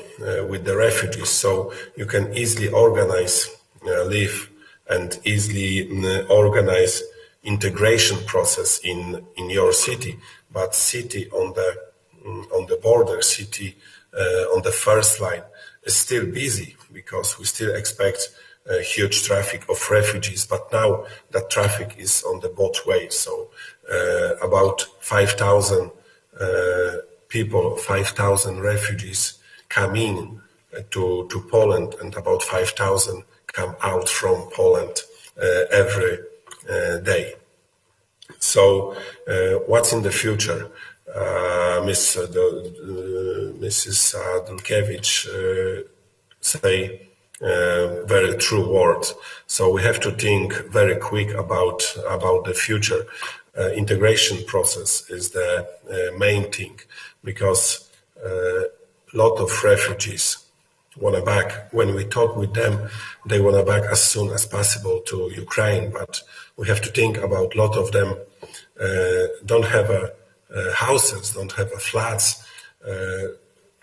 with the refugees, so you can easily organize live and easily organize integration process in your city. But city on the border, city on the first line is still busy, because we still expect a huge traffic of refugees. But now that traffic is on the both ways. So about 5,000 people, 5,000 refugees come in to Poland, and about 5,000 come out from Poland every day. So what's in the future? Mrs. Dulkiewicz say very true words. So we have to think very quick about the future. Integration process is the main thing, because a lot of refugees want back. When we talk with them, they want back as soon as possible to Ukraine. But we have to think about a lot of them don't have houses, don't have flats.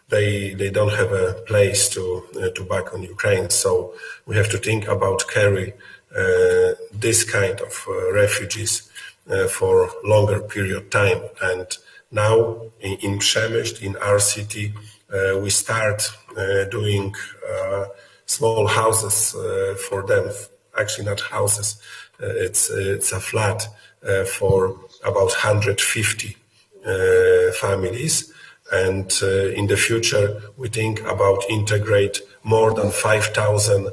They don't have a place to back on Ukraine. So we have to think about carry this kind of refugees for longer period time. And now in Przemysl, in our city, we start doing small houses for them. Actually, not houses. It's a flat for about 150 families. And in the future, we think about integrate more than 5,000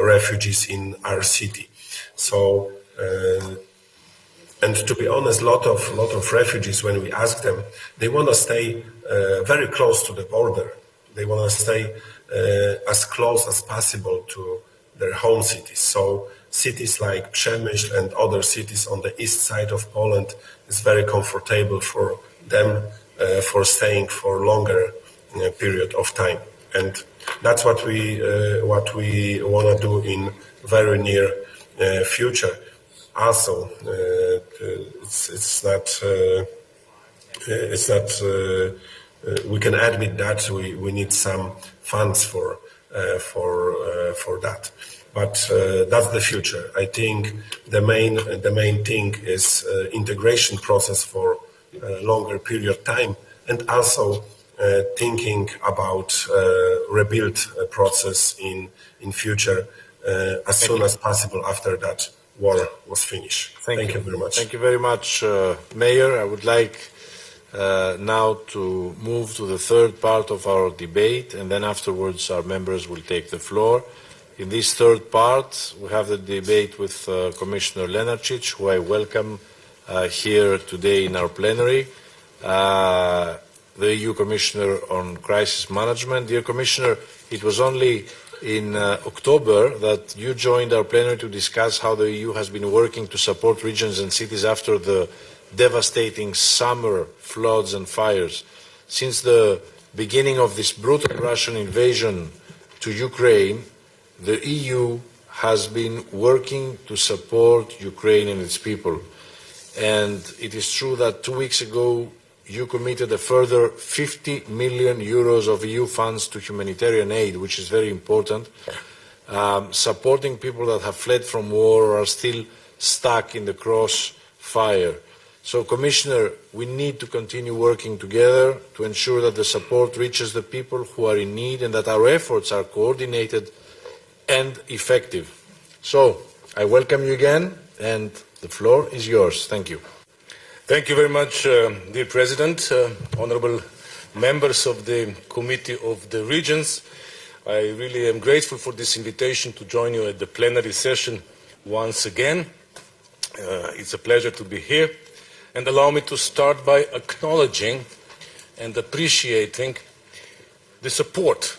refugees in our city. So, and to be honest, lot of refugees, when we ask them, they want to stay very close to the border. They want to stay as close as possible to their home cities. So cities like Przemysl and other cities on the east side of Poland is very comfortable for them for staying for longer period of time. And that's what we want to do in very near future. Also, it's not. We can admit that we need some funds for that, but that's the future. I think the main thing is integration process for a longer period of time, and also thinking about rebuild process in future as soon as possible after that war was finished. Thank you very much. Thank you very much, Mayor. I would like now to move to the third part of our debate, and then afterwards our members will take the floor. In this third part, we have the debate with Commissioner Lenarčič, who I welcome here today in our plenary. The EU Commissioner on Crisis Management. Dear Commissioner, it was only in October that you joined our plenary to discuss how the EU has been working to support regions and cities after the devastating summer floods and fires. Since the beginning of this brutal Russian invasion to Ukraine, the EU has been working to support Ukraine and its people. And it is true that 2 weeks ago you committed a further 50 million euros of EU funds to humanitarian aid, which is very important, supporting people that have fled from war or are still stuck in the crossfire. So, Commissioner, we need to continue working together to ensure that the support reaches the people who are in need and that our efforts are coordinated and effective. So, I welcome you again, and the floor is yours. Thank you. Thank you very much, dear President, honorable members of the Committee of the Regions. I really am grateful for this invitation to join you at the plenary session once again. It's a pleasure to be here. And allow me to start by acknowledging and appreciating the support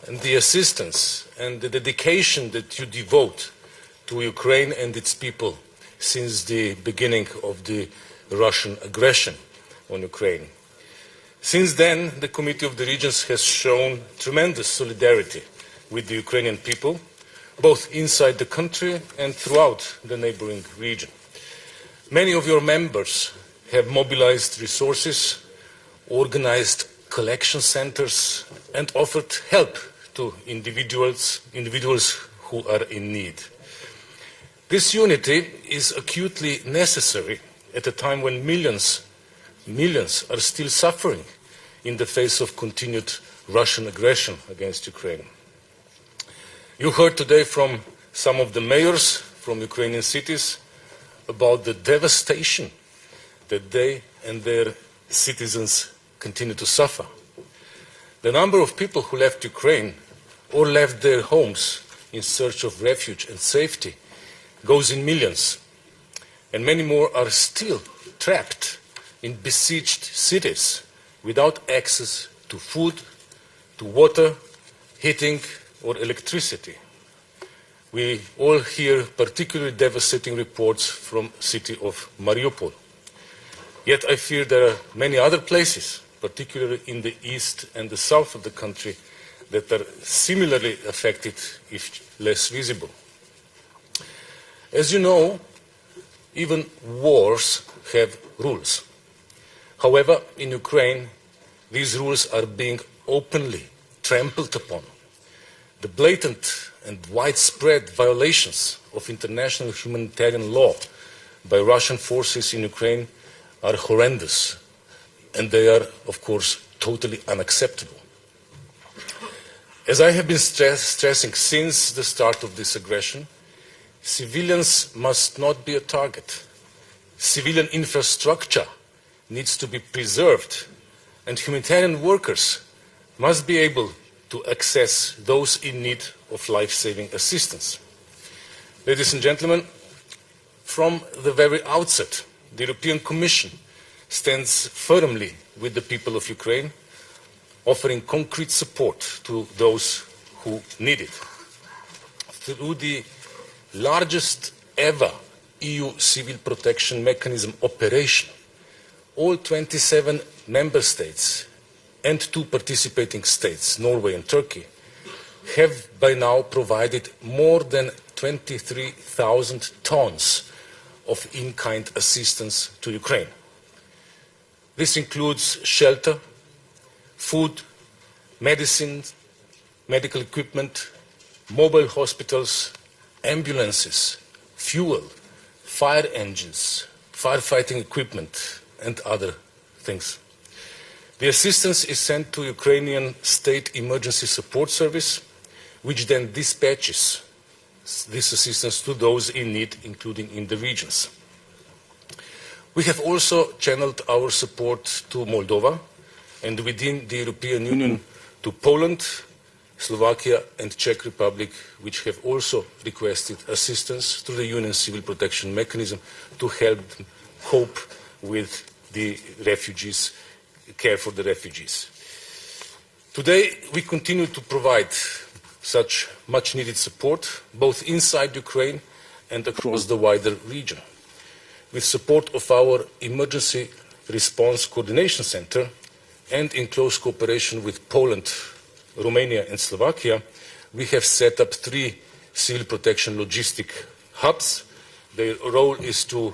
and the assistance and the dedication that you devote to Ukraine and its people since the beginning of the Russian aggression on Ukraine. Since then, the Committee of the Regions has shown tremendous solidarity with the Ukrainian people, both inside the country and throughout the neighboring region. Many of your members have mobilized resources, organized collection centers, and offered help to individuals who are in need. This unity is acutely necessary at a time when millions are still suffering in the face of continued Russian aggression against Ukraine. You heard today from some of the mayors from Ukrainian cities about the devastation that they and their citizens continue to suffer. The number of people who left Ukraine or left their homes in search of refuge and safety goes in millions, and many more are still trapped in besieged cities without access to food, to water, heating, or electricity. We all hear particularly devastating reports from the city of Mariupol. Yet I fear there are many other places, particularly in the east and the south of the country, that are similarly affected, if less visible. As you know, even wars have rules. However, in Ukraine, these rules are being openly trampled upon. The blatant and widespread violations of international humanitarian law by Russian forces in Ukraine are horrendous, and they are, of course, totally unacceptable. As I have been stressing since the start of this aggression, civilians must not be a target. Civilian infrastructure needs to be preserved, and humanitarian workers must be able to access those in need of life-saving assistance. Ladies and gentlemen, from the very outset, the European Commission stands firmly with the people of Ukraine, offering concrete support to those who need it. Through the largest ever EU civil protection mechanism operation, all 27 member states and 2 participating states, Norway and Turkey, have by now provided more than 23,000 tons of in-kind assistance to Ukraine. This includes shelter, food, medicines, medical equipment, mobile hospitals, ambulances, fuel, fire engines, firefighting equipment, and other things. The assistance is sent to Ukrainian State Emergency Support Service, which then dispatches this assistance to those in need, including in the regions. We have also channeled our support to Moldova and within the European Union to Poland, Slovakia and Czech Republic, which have also requested assistance through the Union Civil Protection Mechanism to help cope with the refugees, care for the refugees. Today, we continue to provide such much-needed support, both inside Ukraine and across the wider region. With support of our Emergency Response Coordination Center and in close cooperation with Poland, Romania and Slovakia, we have set up 3 civil protection logistic hubs. Their role is to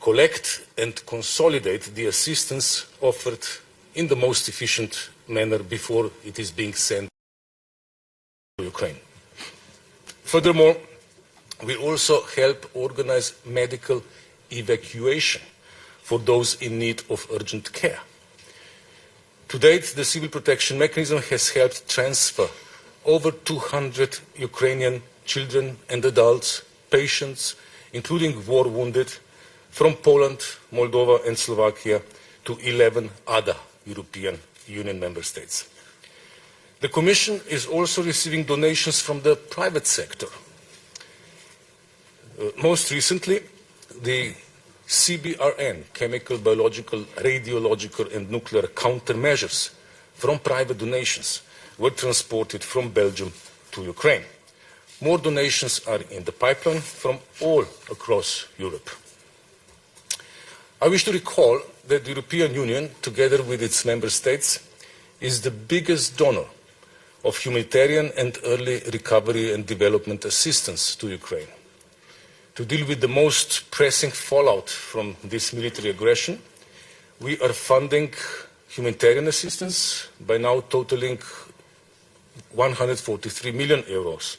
collect and consolidate the assistance offered in the most efficient manner before it is being sent to Ukraine. Furthermore, we also help organize medical evacuation for those in need of urgent care. To date, the civil protection mechanism has helped transfer over 200 Ukrainian children and adults, patients, including war-wounded, from Poland, Moldova and Slovakia to 11 other European Union member states. The Commission is also receiving donations from the private sector. Most recently, the CBRN, chemical, biological, radiological and nuclear countermeasures from private donations were transported from Belgium to Ukraine. More donations are in the pipeline from all across Europe. I wish to recall that the European Union, together with its member states, is the biggest donor of humanitarian and early recovery and development assistance to Ukraine. To deal with the most pressing fallout from this military aggression, we are funding humanitarian assistance by now totaling 143 million euros.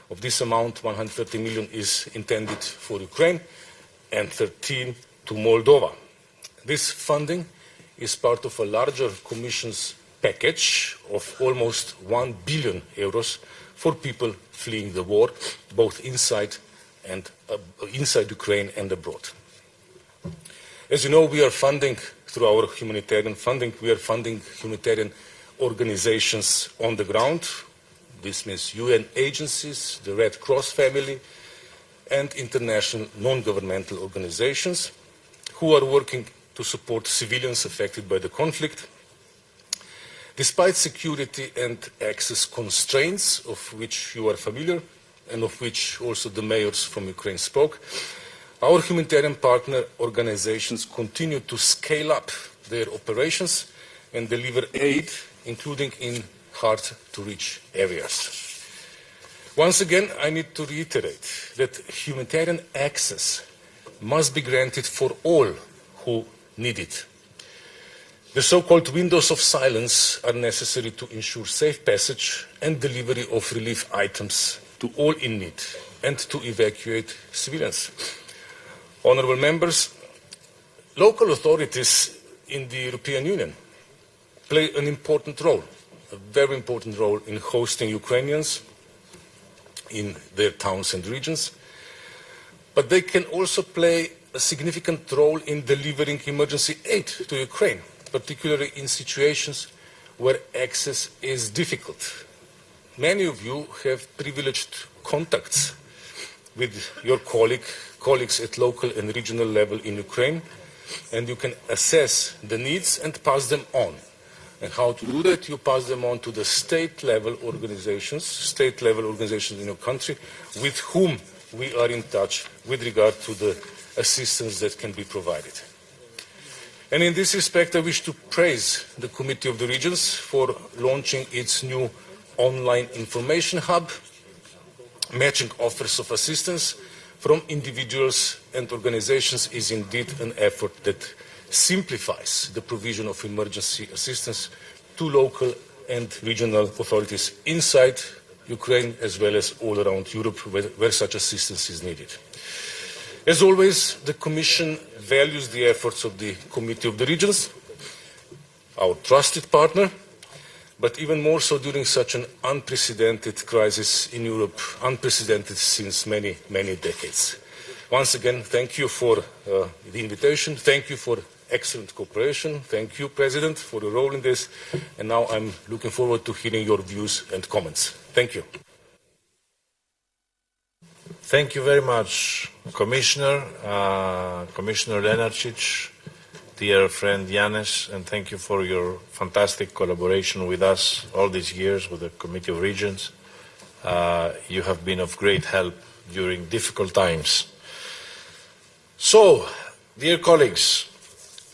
Of this amount, 130 million is intended for Ukraine and 13 to Moldova. This funding is part of a larger Commission's package of almost 1 billion euros for people fleeing the war, both inside Ukraine and abroad. As you know, we are funding, through our humanitarian funding, we are funding humanitarian organizations on the ground. This means UN agencies, the Red Cross family, and international non-governmental organizations who are working to support civilians affected by the conflict. Despite security and access constraints, of which you are familiar, and of which also the mayors from Ukraine spoke, our humanitarian partner organizations continue to scale up their operations and deliver aid, including in hard-to-reach areas. Once again, I need to reiterate that humanitarian access must be granted for all who need it. The so-called windows of silence are necessary to ensure safe passage and delivery of relief items to all in need and to evacuate civilians. Honourable members, local authorities in the European Union play an important role, a very important role in hosting Ukrainians in their towns and regions, but they can also play a significant role in delivering emergency aid to Ukraine, particularly in situations where access is difficult. Many of you have privileged contacts with your colleagues at local and regional level in Ukraine, and you can assess the needs and pass them on. And how to do that? You pass them on to the state-level organizations in your country with whom we are in touch with regard to the assistance that can be provided. And in this respect, I wish to praise the Committee of the Regions for launching its new online information hub, matching offers of assistance from individuals and organizations is indeed an effort that simplifies the provision of emergency assistance to local and regional authorities inside Ukraine as well as all around Europe where such assistance is needed. As always, the Commission values the efforts of the Committee of the Regions, our trusted partner, but even more so during such an unprecedented crisis in Europe, unprecedented since many, many decades. Once again, thank you for the invitation. Thank you for excellent cooperation. Thank you, President, for your role in this. And now I'm looking forward to hearing your views and comments. Thank you. Thank you very much, Commissioner Lenarčič, dear friend Yanis, and thank you for your fantastic collaboration with us all these years with the Committee of Regions. You have been of great help during difficult times. So, dear colleagues,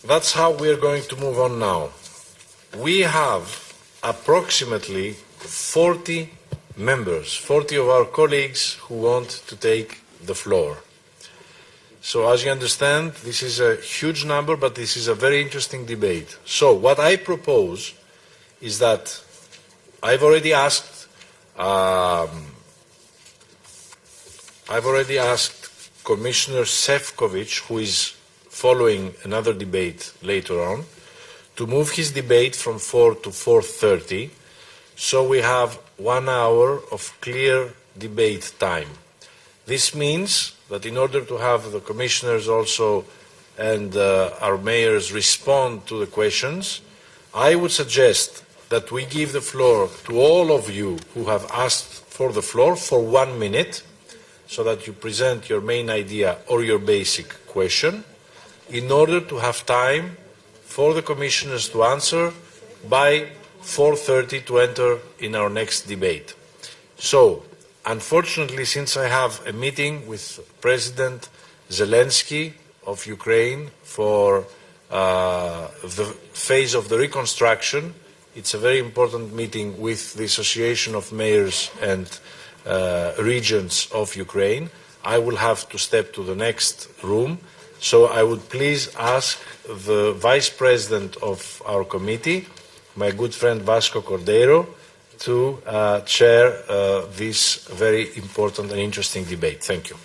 that's how we are going to move on now. We have approximately 40 members, 40 of our colleagues who want to take the floor. So as you understand, this is a huge number, but this is a very interesting debate. So what I propose is that I've already asked Commissioner Šefčovič, who is following another debate later on, to move his debate from 4 to 4:30, so we have 1 hour of clear debate time. This means that in order to have the commissioners also and our mayors respond to the questions, I would suggest that we give the floor to all of you who have asked for the floor for 1 minute, so that you present your main idea or your basic question, in order to have time for the commissioners to answer by 4:30 to enter in our next debate. So, unfortunately, since I have a meeting with President Zelensky of Ukraine for the phase of the reconstruction, it's a very important meeting with the Association of Mayors and Regions of Ukraine. I will have to step to the next room, so I would please ask the Vice President of our committee, my good friend Vasco Cordeiro, to chair this very important and interesting debate. Thank you.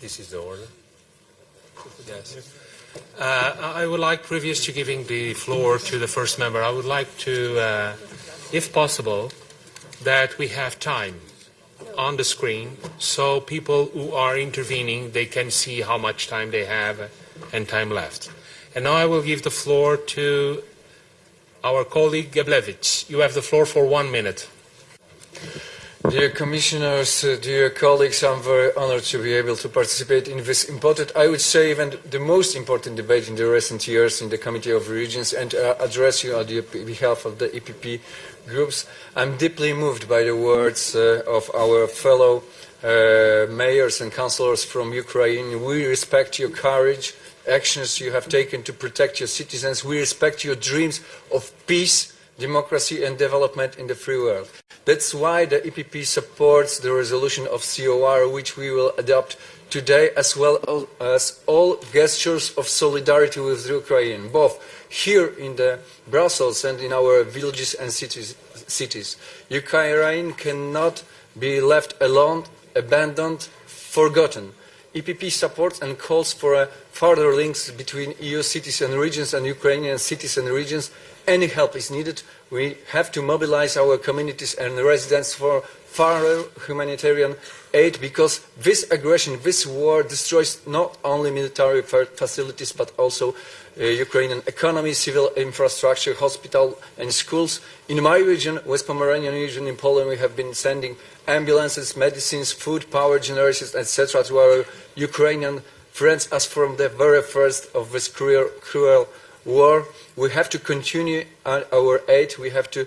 This is the order. Yes. I would like, previous to giving the floor to the first member, I would like to, if possible, that we have time on the screen so people who are intervening, they can see how much time they have and time left. And now I will give the floor to our colleague Geblevich. You have the floor for 1 minute. Dear commissioners, dear colleagues, I'm very honored to be able to participate in this important, I would say even the most important debate in the recent years in the Committee of Regions, and address you on behalf of the EPP groups. I'm deeply moved by the words of our fellow mayors and councillors from Ukraine. We respect your courage, actions you have taken to protect your citizens. We respect your dreams of peace, democracy and development in the free world. That's why the EPP supports the resolution of COR, which we will adopt today, as well as all gestures of solidarity with Ukraine, both here in Brussels and in our villages and cities. Ukraine cannot be left alone, abandoned, forgotten. EPP supports and calls for further links between EU cities and regions and Ukrainian cities and regions. Any help is needed. We have to mobilize our communities and residents for further humanitarian aid, because this aggression, this war destroys not only military facilities but also Ukrainian economy, civil infrastructure, hospital and schools. In my region, West Pomeranian region in Poland, we have been sending ambulances, medicines, food, power generators, etc. to our Ukrainian friends as from the very first of this cruel war. We have to continue our aid. We have to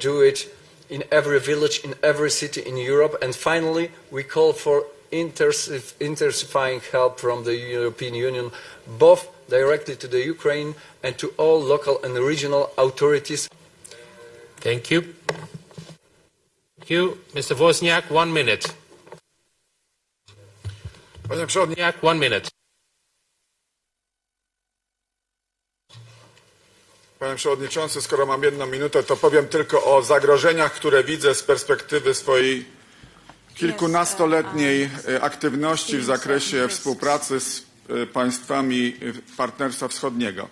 do it in every village, in every city in Europe. And finally, we call for intensifying help from the European Union, both directly to the Ukraine and to all local and regional authorities. Thank you. you. Mr. Wozniak, 1 minute. Panie Przewodniczący. Wozniak, 1 minute. Panie Przewodniczący, skoro mam 1 minutę, to powiem tylko o zagrożeniach, które widzę z perspektywy swojej kilkunastoletniej aktywności w zakresie współpracy z państwami Partnerstwa Wschodniego.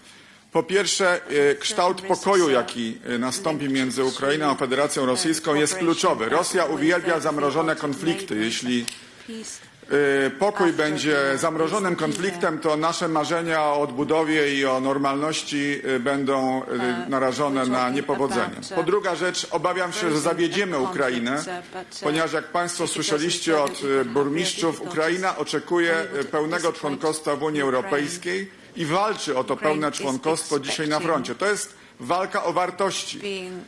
Po pierwsze, kształt pokoju, jaki nastąpi między Ukrainą a Federacją Rosyjską, jest kluczowy. Rosja uwielbia zamrożone konflikty. Jeśli pokój będzie zamrożonym konfliktem, to nasze marzenia o odbudowie i o normalności będą narażone na niepowodzenie. Po druga rzecz, obawiam się, że zawiedziemy Ukrainę, ponieważ jak Państwo słyszeliście od burmistrzów, Ukraina oczekuje pełnego członkostwa w Unii Europejskiej i walczy o to pełne członkostwo dzisiaj na froncie. To jest walka o wartości.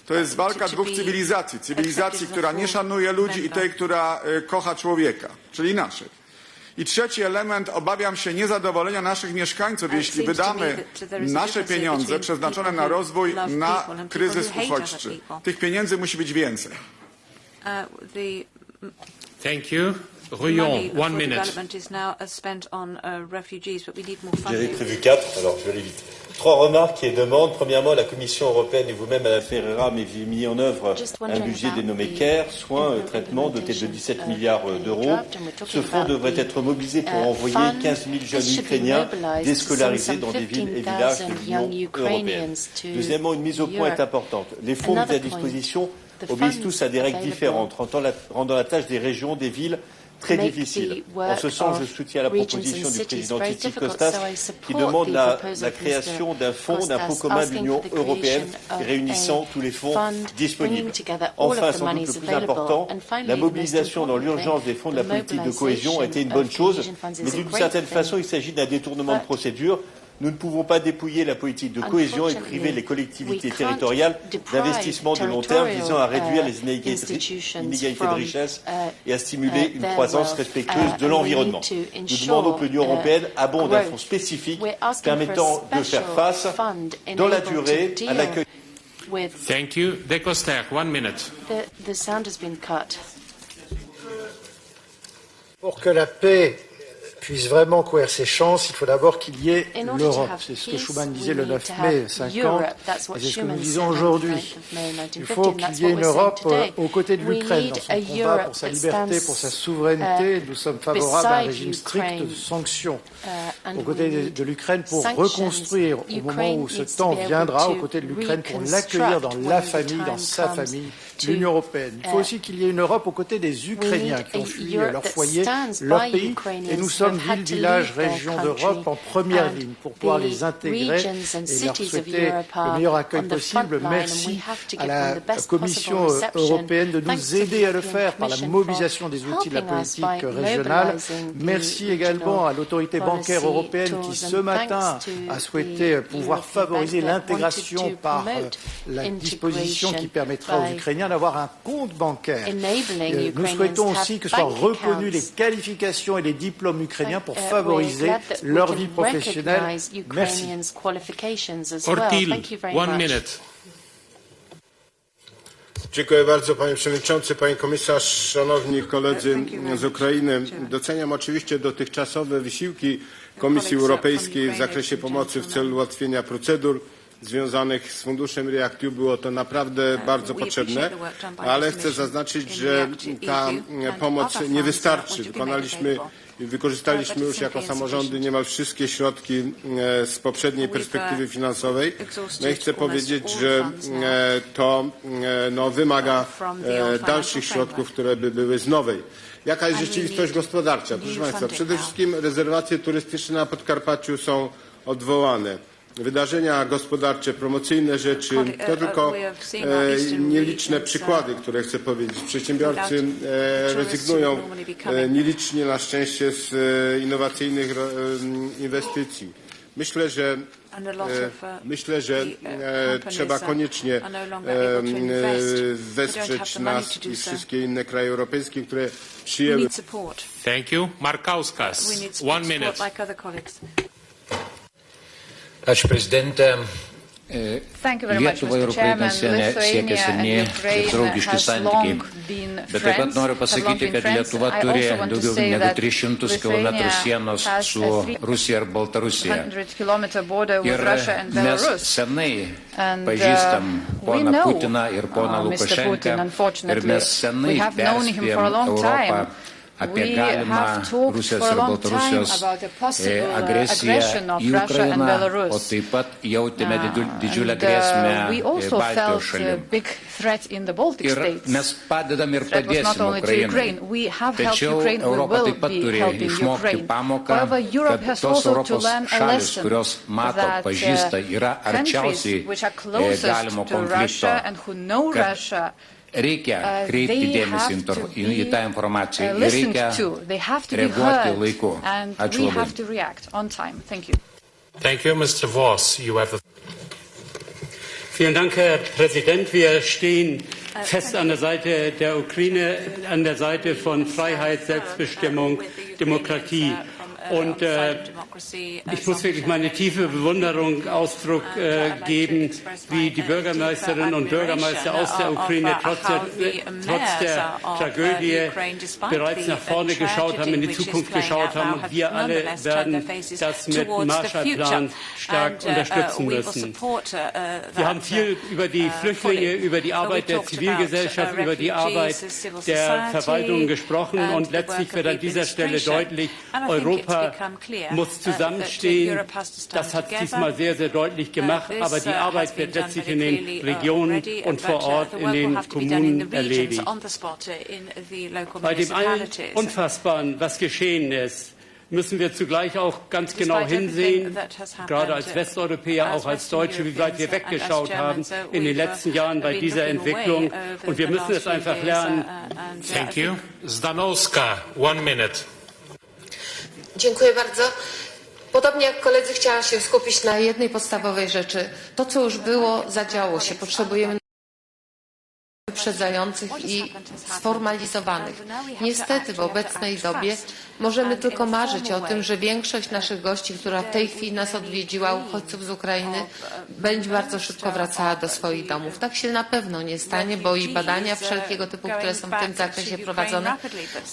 To jest walka dwóch cywilizacji. Cywilizacji, która nie szanuje ludzi i tej, która kocha człowieka, czyli naszej. I trzeci element, obawiam się niezadowolenia naszych mieszkańców, jeśli wydamy nasze pieniądze przeznaczone na rozwój na kryzys uchodźczy. Tych pieniędzy musi być więcej. Thank you. Rouillon, 1 minute. J'avais prévu 4, alors je vais aller vite. 3 remarques et demandes. Premièrement, la Commission européenne et vous-même, Mme Ferreira, m'avez mis en œuvre un budget dénommé CARE, soins, traitements, doté de 17 milliards d'euros. Ce fonds devrait être mobilisé pour envoyer 15 000 jeunes Ukrainiens déscolarisés dans des villes et villages de l'Union européenne. Deuxièmement, une mise au point est importante. Les fonds mis à disposition obéissent tous à des règles différentes, rendant la tâche des régions, des villes, très difficile. En ce sens, je soutiens la proposition du président Kostas qui demande la création d'un fonds d'impôt commun de l'Union européenne réunissant tous les fonds disponibles. Enfin, sans doute le plus important, la mobilisation dans l'urgence des fonds de la politique de cohésion a été une bonne chose, mais d'une certaine façon, il s'agit d'un détournement de procédure. Nous ne pouvons pas dépouiller la politique de cohésion et priver les collectivités territoriales d'investissements de long terme visant à réduire les inégalités de richesse et à stimuler une croissance respectueuse de l'environnement. Nous demandons que l'Union européenne abonde un fonds spécifique permettant de faire face dans la durée à l'accueil. Thank you. De Coster, 1 minute. The sound has been cut. Pour que la paix puisse vraiment courir ses chances, il faut d'abord qu'il y ait l'Europe. C'est ce que Schuman disait le 9 mai 50, et c'est ce que nous disons aujourd'hui. Il faut qu'il y ait une Europe aux côtés de l'Ukraine dans son combat pour sa liberté, pour sa souveraineté. Nous sommes favorables à un régime strict de sanctions aux côtés de l'Ukraine pour reconstruire au moment où ce temps viendra, aux côtés de l'Ukraine pour l'accueillir dans la famille, dans sa famille, l'Union européenne. Il faut aussi qu'il y ait une Europe aux côtés des Ukrainiens qui ont fui leur foyer, leur pays, et nous sommes villes, villages, régions d'Europe en première ligne pour pouvoir les intégrer et leur souhaiter le meilleur accueil possible. Merci à la Commission européenne de nous aider à le faire par la mobilisation des outils de la politique régionale. Merci également à l'autorité bancaire européenne qui ce matin a souhaité pouvoir favoriser l'intégration par la disposition qui permettra aux Ukrainiens d'avoir un compte bancaire. Nous souhaitons aussi que soient reconnues les qualifications et les diplômes ukrainiens pour favoriser leur vie professionnelle. Merci. Ortil, 1 minute. Dziękuję bardzo, panie przewodniczący, pani komisarz, szanowni koledzy z Ukrainy. Doceniam oczywiście dotychczasowe wysiłki Komisji Europejskiej w zakresie pomocy w celu ułatwienia procedur związanych z funduszem REACT-EU. Było to naprawdę bardzo potrzebne, ale chcę zaznaczyć, że ta pomoc nie wystarczy. Wykorzystaliśmy już jako samorządy niemal wszystkie środki z poprzedniej perspektywy finansowej. No i chcę powiedzieć, że to wymaga dalszych środków, które by były z nowej. Jaka jest rzeczywistość gospodarcza? Proszę Państwa, przede wszystkim rezerwacje turystyczne na Podkarpaciu są odwołane. Wydarzenia gospodarcze, promocyjne rzeczy, to tylko nieliczne przykłady, które chcę powiedzieć. Przedsiębiorcy rezygnują nielicznie na szczęście z innowacyjnych inwestycji. Myślę, że trzeba koniecznie wesprzeć nas i wszystkie inne kraje europejskie, które przyjęły. Thank you. Markauskas, 1 minute. Ačiū prezidente. Thank you very much, Mr. Chairman. Lithuania and Ukraine has long been friends, have long been friends. I also want to say that Lithuania has a 300-kilometer border with Russia and Belarus. And we know Mr. Putin, unfortunately. We have known him for a long time. We have talked for a long time about the possible aggression of Russia and Belarus. And we also felt a big threat in the Baltic states. That was not only to Ukraine. We have helped Ukraine, we will be helping Ukraine. However, Europe has also to learn a lesson that countries which are closest to Russia and who know Russia, Reikia kreipti dėmesį į tą informaciją. Reikia reaguoti laiku. Ačiū labai. Thank you, Mr. Voss. You have the... Vielen Dank, Herr Präsident. Wir stehen fest an der Seite der Ukraine, an der Seite von Freiheit, Selbstbestimmung, Demokratie. Und ich muss wirklich meine tiefe Bewunderung Ausdruck geben, wie die Bürgermeisterinnen und Bürgermeister aus der Ukraine trotz der Tragödie bereits nach vorne geschaut haben, in die Zukunft geschaut haben. Und wir alle werden das mit dem Marshallplan stark unterstützen müssen. Wir haben viel über die Flüchtlinge, über die Arbeit der Zivilgesellschaft, über die Arbeit der Verwaltung gesprochen. Und letztlich wird an dieser Stelle deutlich, Europa muss zusammenstehen. Das hat diesmal sehr, sehr deutlich gemacht. Aber die Arbeit wird letztlich in den Regionen und vor Ort in den Kommunen erledigt. Bei dem allen Unfassbaren, was geschehen ist, müssen wir zugleich auch ganz genau hinsehen, gerade als Westeuropäer, auch als Deutsche, wie weit wir weggeschaut haben in den letzten Jahren bei dieser Entwicklung. Und wir müssen es einfach lernen. Thank you. Zdanowska, 1 minute. Dziękuję bardzo. Podobnie jak koledzy chciałam się skupić na jednej podstawowej rzeczy. To, co już było, zadziało się. Potrzebujemy wyprzedzających i sformalizowanych. Niestety w obecnej dobie możemy tylko marzyć o tym, że większość naszych gości, która w tej chwili nas odwiedziła, uchodźców z Ukrainy, będzie bardzo szybko wracała do swoich domów. Tak się na pewno nie stanie, bo i badania wszelkiego typu, które są w tym zakresie prowadzone,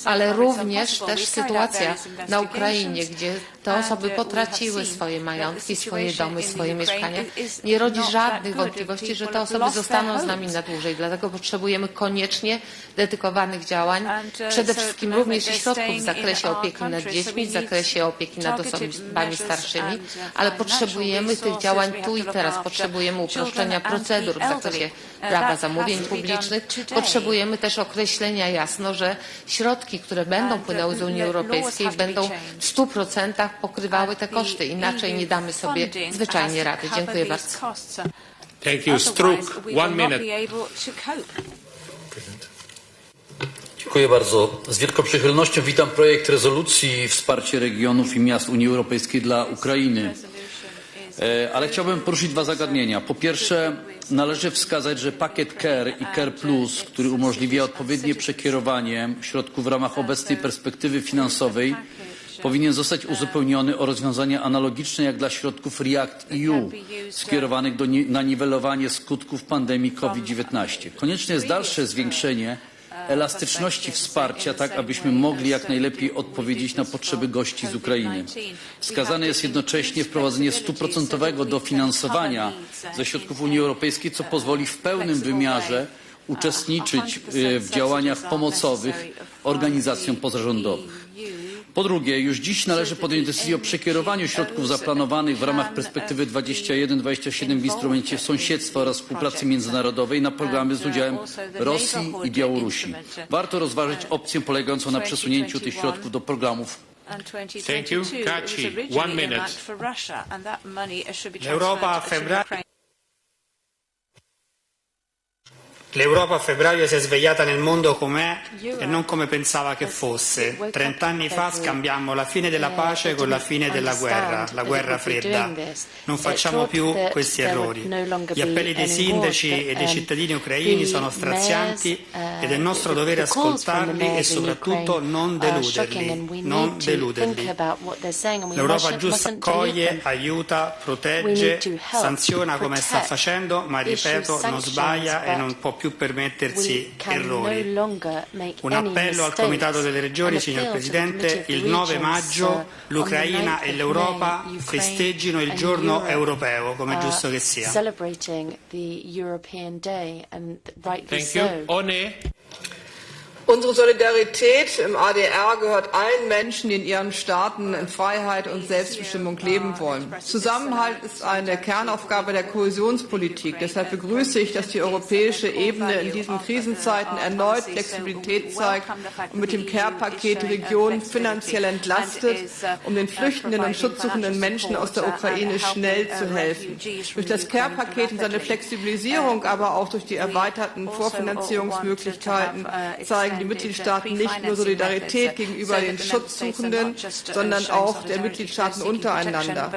ale również też sytuacja na Ukrainie, gdzie te osoby potraciły swoje majątki, swoje domy, swoje mieszkania, nie rodzi żadnych wątpliwości, że te osoby zostaną z nami na dłużej. Dlatego potrzebujemy koniecznie dedykowanych działań, przede wszystkim również i środków w zakresie opieki nad dziećmi, w zakresie opieki nad osobami starszymi, ale potrzebujemy tych działań tu i teraz. Potrzebujemy uproszczenia procedur w zakresie prawa zamówień publicznych. Potrzebujemy też określenia jasno, że środki, które będą płynęły z Unii Europejskiej, będą w 100% pokrywały te koszty. Inaczej nie damy sobie zwyczajnie rady. Dziękuję bardzo. Thank you. Struk, 1 minute. Dziękuję bardzo. Z wielką przychylnością witam projekt rezolucji Wsparcie regionów i miast Unii Europejskiej dla Ukrainy. Ale chciałbym poruszyć 2 zagadnienia. Po pierwsze, należy wskazać, że pakiet CARE i CARE Plus, który umożliwia odpowiednie przekierowanie środków w ramach obecnej perspektywy finansowej, powinien zostać uzupełniony o rozwiązania analogiczne jak dla środków REACT-EU skierowanych na niwelowanie skutków pandemii COVID-19. Konieczne jest dalsze zwiększenie elastyczności wsparcia, tak abyśmy mogli jak najlepiej odpowiedzieć na potrzeby gości z Ukrainy. Wskazane jest jednocześnie wprowadzenie 100% dofinansowania ze środków Unii Europejskiej, co pozwoli w pełnym wymiarze uczestniczyć w działaniach pomocowych organizacjom pozarządowych. Po drugie, już dziś należy podjąć decyzję o przekierowaniu środków zaplanowanych w ramach perspektywy 21-27 w instrumencie sąsiedztwa oraz współpracy międzynarodowej na programy z udziałem Rosji i Białorusi. Warto rozważyć opcję polegającą na przesunięciu tych środków do programów. Thank you. Kaci, 1 minute. L'Europa a febbraio si è svegliata nel mondo com'è e non come pensava che fosse. 30 anni fa scambiammo la fine della pace con la fine della guerra, la guerra fredda. Non facciamo più questi errori. Gli appelli dei sindaci e dei cittadini ucraini sono strazianti ed è nostro dovere ascoltarli e soprattutto non deluderli. Non deluderli. L'Europa giusta accoglie, aiuta, protegge, sanziona come sta facendo, ma ripeto, non sbaglia e non può più permettersi errori. Un appello al Comitato delle Regioni, signor Presidente: il 9 maggio l'Ucraina e l'Europa festeggino il giorno europeo, come è giusto che sia. Thank you. One. Unsere Solidarität im ADR gehört allen Menschen, die in ihren Staaten in Freiheit und Selbstbestimmung leben wollen. Zusammenhalt ist eine Kernaufgabe der Kohäsionspolitik. Deshalb begrüße ich, dass die europäische Ebene in diesen Krisenzeiten erneut Flexibilität zeigt und mit dem Care-Paket die Region finanziell entlastet, um den flüchtenden und schutzsuchenden Menschen aus der Ukraine schnell zu helfen. Durch das Care-Paket und seine Flexibilisierung, aber auch durch die erweiterten Vorfinanzierungsmöglichkeiten zeigen die Mitgliedstaaten nicht nur Solidarität gegenüber den Schutzsuchenden, sondern auch der Mitgliedstaaten untereinander.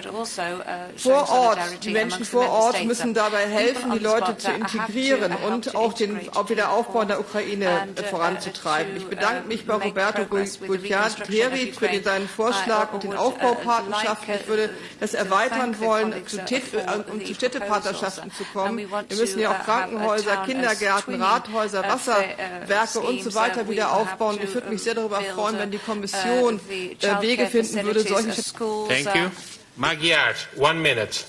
Vor Ort, die Menschen vor Ort müssen dabei helfen, die Leute zu integrieren und auch den Wiederaufbau in der Ukraine voranzutreiben. Ich bedanke mich bei Roberto Guartieri für seinen Vorschlag und den Aufbaupartnerschaften. Ich würde das erweitern wollen, um zu Städtepartnerschaften zu kommen. Wir müssen ja auch Krankenhäuser, Kindergärten, Rathäuser, Wasserwerke und so weiter wieder aufbauen. Ich würde mich sehr darüber freuen, wenn die Kommission Wege finden würde, solche... Thank you. Magyar, 1 minute.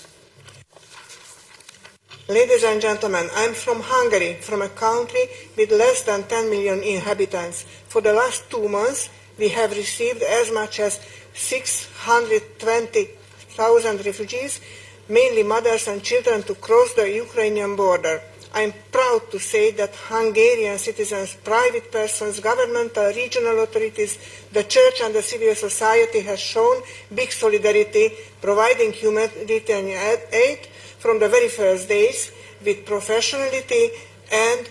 Ladies and gentlemen, I'm from Hungary, from a country with less than 10 million inhabitants. For the last 2 months, we have received as much as 620,000 refugees, mainly mothers and children, to cross the Ukrainian border. I am proud to say that Hungarian citizens, private persons, governmental, regional authorities, the church and the civil society has shown big solidarity, providing humanitarian aid from the very first days with professionality, and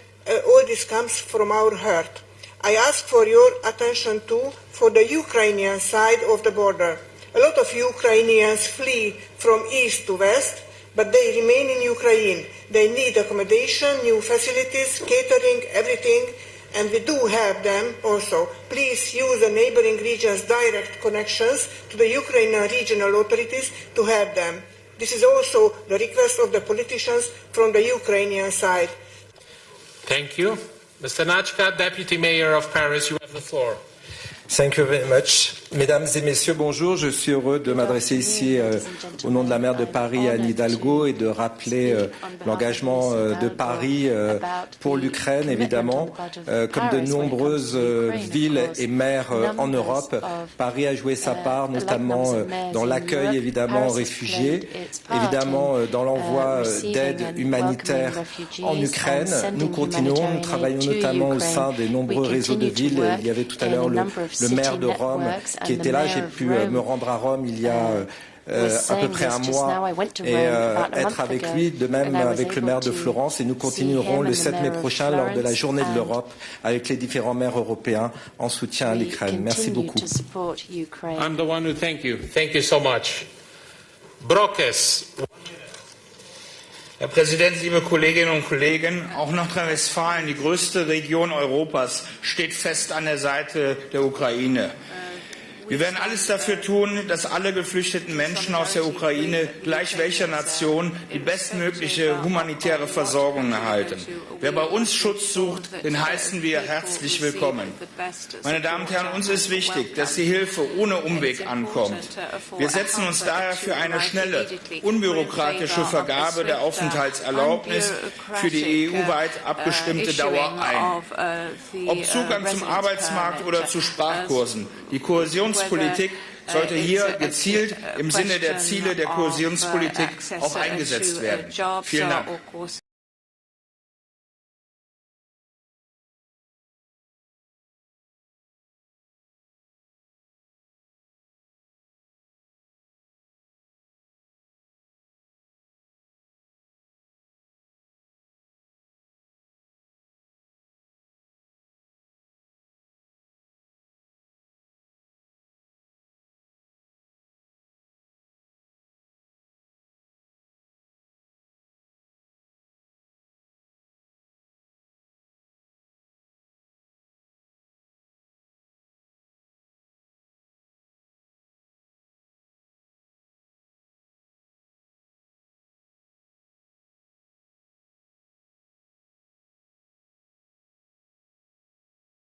all this comes from our heart. I ask for your attention too for the Ukrainian side of the border. A lot of Ukrainians flee from east to west, but they remain in Ukraine. They need accommodation, new facilities, catering, everything, and we do have them also. Please use the neighboring regions' direct connections to the Ukrainian regional authorities to have them. This is also the request of the politicians from the Ukrainian side. Thank you. Mr. Nachka, Deputy Mayor of Paris, you have the floor. Thank you very much. Mesdames et messieurs, bonjour. Je suis heureux de m'adresser ici au nom de la maire de Paris, Anne Hidalgo, et de rappeler l'engagement de Paris pour l'Ukraine, évidemment. Comme de nombreuses villes et maires en Europe, Paris a joué sa part, notamment dans l'accueil, évidemment, aux réfugiés, évidemment dans l'envoi d'aide humanitaire en Ukraine. Nous continuons, nous travaillons notamment au sein des nombreux réseaux de villes. Il y avait tout à l'heure le maire de Rome qui était là. J'ai pu me rendre à Rome il y a à peu près un mois et être avec lui, de même avec le maire de Florence, et nous continuerons le 7 mai prochain lors de la journée de l'Europe avec les différents maires européens en soutien à l'Ukraine. Merci beaucoup. I'm the one who thank you. Thank you so much. Brockes. Herr Präsident, liebe Kolleginnen und Kollegen! Auch Nordrhein-Westfalen, die größte Region Europas, steht fest an der Seite der Ukraine. Wir werden alles dafür tun, dass alle geflüchteten Menschen aus der Ukraine, gleich welcher Nation, die bestmögliche humanitäre Versorgung erhalten. Wer bei uns Schutz sucht, den heißen wir herzlich willkommen. Meine Damen und Herren, uns ist wichtig, dass die Hilfe ohne Umweg ankommt. Wir setzen uns daher für eine schnelle, unbürokratische Vergabe der Aufenthaltserlaubnis für die EU-weit abgestimmte Dauer ein. Ob Zugang zum Arbeitsmarkt oder zu Sprachkursen, die Kohäsionspolitik sollte hier gezielt im Sinne der Ziele der Kohäsionspolitik auch eingesetzt werden. Vielen Dank.